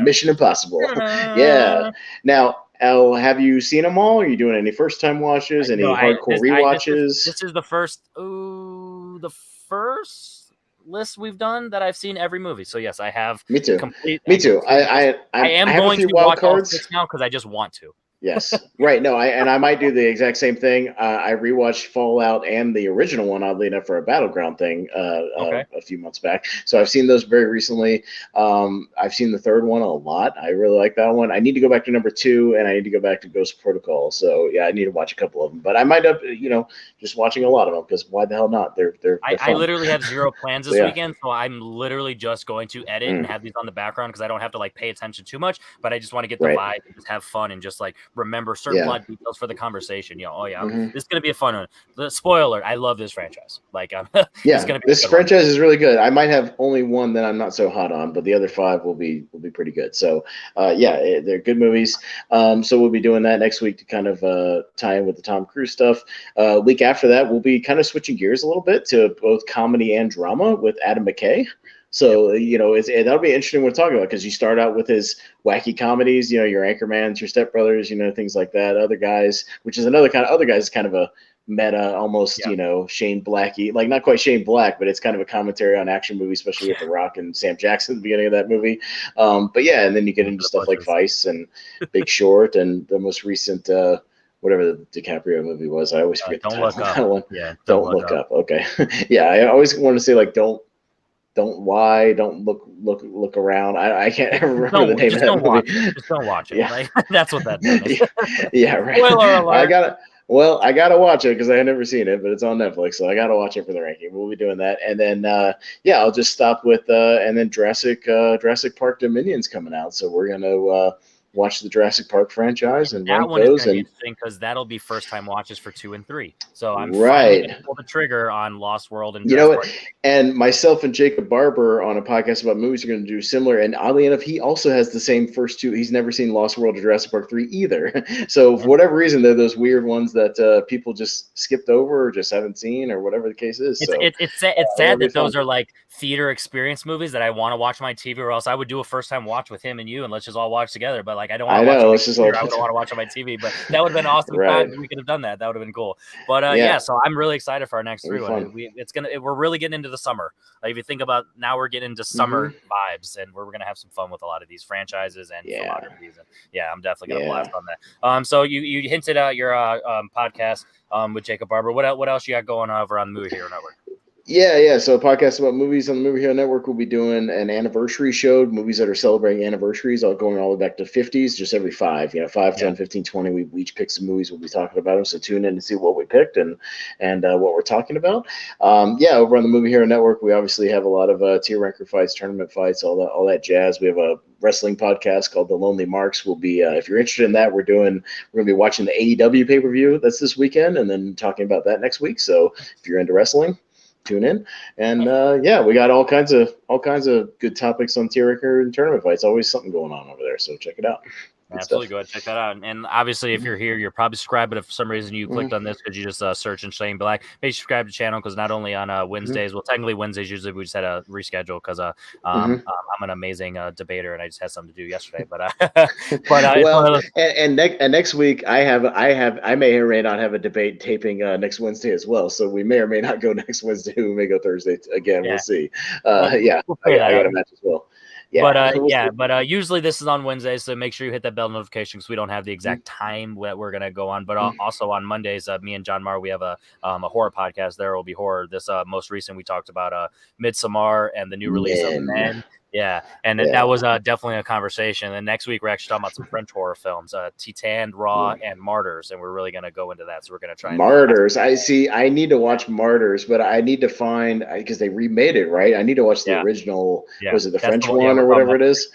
Mission Impossible. Yeah. Now, have you seen them all? Are you doing any first-time watches? Any hardcore rewatches? This is the first list we've done that I've seen every movie. So yes, I have. Me too. Me too. I am going to watch all 6 now because I just want to. Yes, right. No, I might do the exact same thing. I rewatched Fallout and the original one, oddly enough, for a Battleground thing a few months back. So I've seen those very recently. I've seen the third one a lot. I really like that one. I need to go back to number 2, and I need to go back to Ghost Protocol. So yeah, I need to watch a couple of them. But I might up, just watching a lot of them because why the hell not? They're I literally have 0 plans this weekend, so I'm literally just going to edit and have these on the background because I don't have to like pay attention too much. But I just want to get the vibe and just have fun and just like remember certain plot details for the conversation. This is gonna be a fun one. The spoiler, I love this franchise. Like, it's gonna be this franchise is really good. I might have only one that I'm not so hot on, but the other 5 will be pretty good. So, they're good movies. So we'll be doing that next week to kind of tie in with the Tom Cruise stuff. Week after that, we'll be kind of switching gears a little bit to both comedy and drama with Adam McKay. So, that'll be interesting what we're talking about because you start out with his wacky comedies, your Anchormans, your Step Brothers, things like that. Other Guys, which is another kind of, Other Guys is kind of a meta, almost, Shane Black-y, like not quite Shane Black, but it's kind of a commentary on action movies, especially with The Rock and Sam Jackson at the beginning of that movie. But yeah, and then you get into stuff like Vice and Big Short and the most recent, whatever the DiCaprio movie was. I always forget the title of that one. Yeah, Don't Look Up. Okay. Yeah, I always want to say like don't look around. I can't remember the name of that movie. Just don't watch it. Yeah. Like, that's what that means. Yeah, right. Spoiler alert. I gotta watch it because I had never seen it, but it's on Netflix, so I gotta watch it for the ranking. We'll be doing that, and then I'll just stop with and then Jurassic Park Dominion's coming out, so we're gonna watch the Jurassic Park franchise and rank those. And interesting because that'll be first time watches for 2 and 3. So I'm right. Gonna pull the trigger on Lost World and and myself and Jacob Barber on a podcast about movies are going to do similar. And oddly enough, he also has the same first 2. He's never seen Lost World or Jurassic Park 3 either. So for whatever reason, they're those weird ones that people just skipped over or just haven't seen or whatever the case is. It's sad that those are like theater experience movies that I want to watch on my TV, or else I would do a first time watch with him and you and let's just all watch together. But like I don't want to watch it. I don't want to watch on my TV, but that would have been awesome. Right. We could have done that. That would have been cool. But so I'm really excited for our next 3 one. We're really getting into the summer. Like if you think about now, we're getting into summer vibes, and we're gonna have some fun with a lot of these franchises and filmographies. And I'm definitely gonna blast on that. So you hinted at your podcast with Jacob Barber. What else you got going over on the Movie Hero Network? Yeah. So a podcast about movies on the Movie Hero Network. We'll be doing an anniversary show, movies that are celebrating anniversaries, going all the way back to 50s, just every 5, 5, 10, 15, 20. We each pick some movies. We'll be talking about them. So tune in to see what we picked and what we're talking about. Over on the Movie Hero Network, we obviously have a lot of tier ranker fights, tournament fights, all that jazz. We have a wrestling podcast called The Lonely Marks. We'll be, if you're interested in that, we're going to be watching the AEW pay-per-view that's this weekend and then talking about that next week. So if you're into wrestling, tune in. And we got all kinds of good topics on tier ranker and tournament fights. Always something going on over there, so check it out. Absolutely, go ahead and check that out. And obviously, if you're here, you're probably subscribed. But if for some reason you clicked on this because you just search in Shane Black, make sure subscribe to the channel because not only on Wednesdays, well, technically Wednesdays usually we just had a reschedule because I'm an amazing debater and I just had something to do yesterday. But next week I may or may not have a debate taping next Wednesday as well. So we may or may not go next Wednesday. We may go Thursday again. We'll see. I got a match as well. Yeah. But usually this is on Wednesdays, so make sure you hit that bell notification because we don't have the exact time that we're gonna go on. But also on Mondays, me and John Marr, we have a horror podcast. There will be horror. This most recent we talked about Midsommar and the new release of Men. Yeah, and that was definitely a conversation. And next week we're actually talking about some French horror films, Titan, Raw, and Martyrs, and we're really going to go into that. So we're going to try Martyrs. I need to watch Martyrs, but I need to find because they remade it, right? I need to watch the original. Yeah. Was it the French one or whatever it is?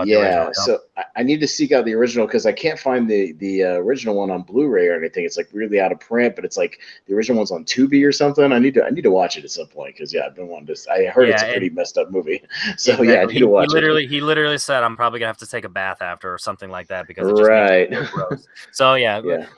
Yeah. So I need to seek out the original because I can't find the original one on Blu-ray or anything. It's like really out of print, but it's like the original one's on Tubi or something. I need to watch it at some point because I've been wanting to. I heard it's a pretty messed up movie. So exactly. I need to watch it. He literally said, "I'm probably gonna have to take a bath after or something like that because it just gross." So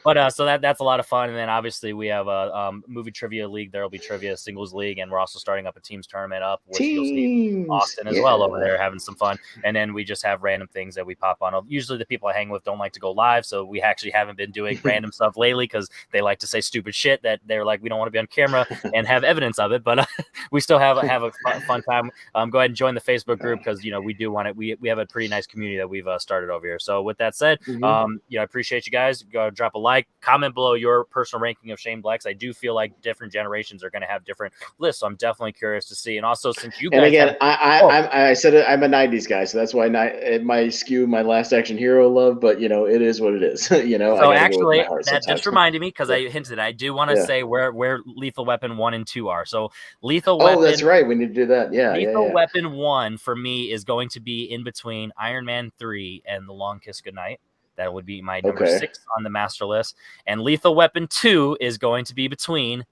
but so that's a lot of fun. And then obviously we have a movie trivia league. There will be trivia singles league, and we're also starting up a teams tournament which you'll see Austin as well over there having some fun. And then we just have random things that we pop on. Usually the people I hang with don't like to go live, so we actually haven't been doing random stuff lately because they like to say stupid shit that they're like, we don't want to be on camera and have evidence of it. But we still have a fun time. Go ahead and join the Facebook group because we do want it. We have a pretty nice community that we've started over here. So with that said, I appreciate you guys. Go drop a like, comment below your personal ranking of Shane Blacks. I do feel like different generations are going to have different lists, so I'm definitely curious to see. And also, since you guys, and again, I said it, I'm a '90s guy, so that's why it might skew my Last Action Hero love. But it is what it is. So actually, that just reminded me because I hinted. I do want to say where Lethal Weapon 1 and 2 are. So Lethal Weapon. Oh, that's right. We need to do that. Yeah. Lethal Weapon 1 for me is going to be in between Iron Man 3 and The Long Kiss Goodnight. That would be my number 6 on the master list. And Lethal Weapon 2 is going to be between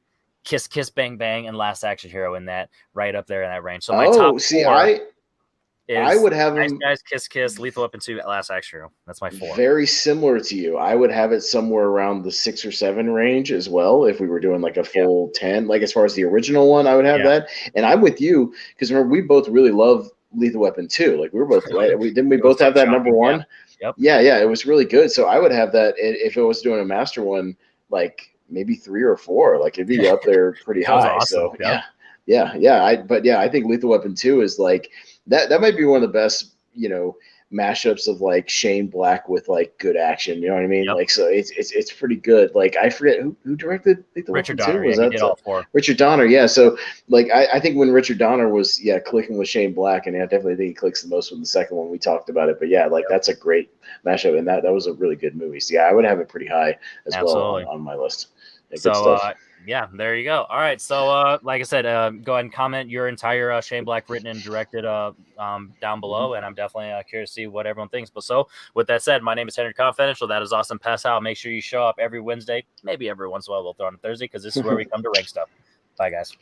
Kiss Kiss Bang Bang and Last Action Hero in that right up there in that range. So my top 4 I would have Nice Guys, Kiss Kiss, Lethal Weapon 2, Last Action Hero. That's my 4. Very similar to you. I would have it somewhere around the 6 or 7 range as well. If we were doing like a full 10, like as far as the original one, I would have that. And I'm with you because remember we both really love Lethal Weapon 2. Like we were both didn't we both have that number 1? Yeah. It was really good. So I would have that if it was doing a master one, like maybe 3 or 4. Like it'd be up there pretty high. Awesome. So I think Lethal Weapon 2 is like that might be one of the best, mashups of like Shane Black with like good action. You know what I mean? Like so it's pretty good. Like I forget who directed Lethal Richard Weapon 2? Donner. He did all 4. Richard Donner, yeah. So like I think when Richard Donner was clicking with Shane Black, and I definitely think he clicks the most with the second one. We talked about it, but that's a great mashup, and that was a really good movie. So I would have it pretty high as well on my list. Yeah, there you go. All right. So, like I said, go ahead and comment your entire Shane Black written and directed down below. And I'm definitely curious to see what everyone thinks. But so, with that said, my name is Henry Confidential. That is Austin Passow. Make sure you show up every Wednesday. Maybe every once in a while we'll throw on a Thursday because this is where we come to rank stuff. Bye, guys.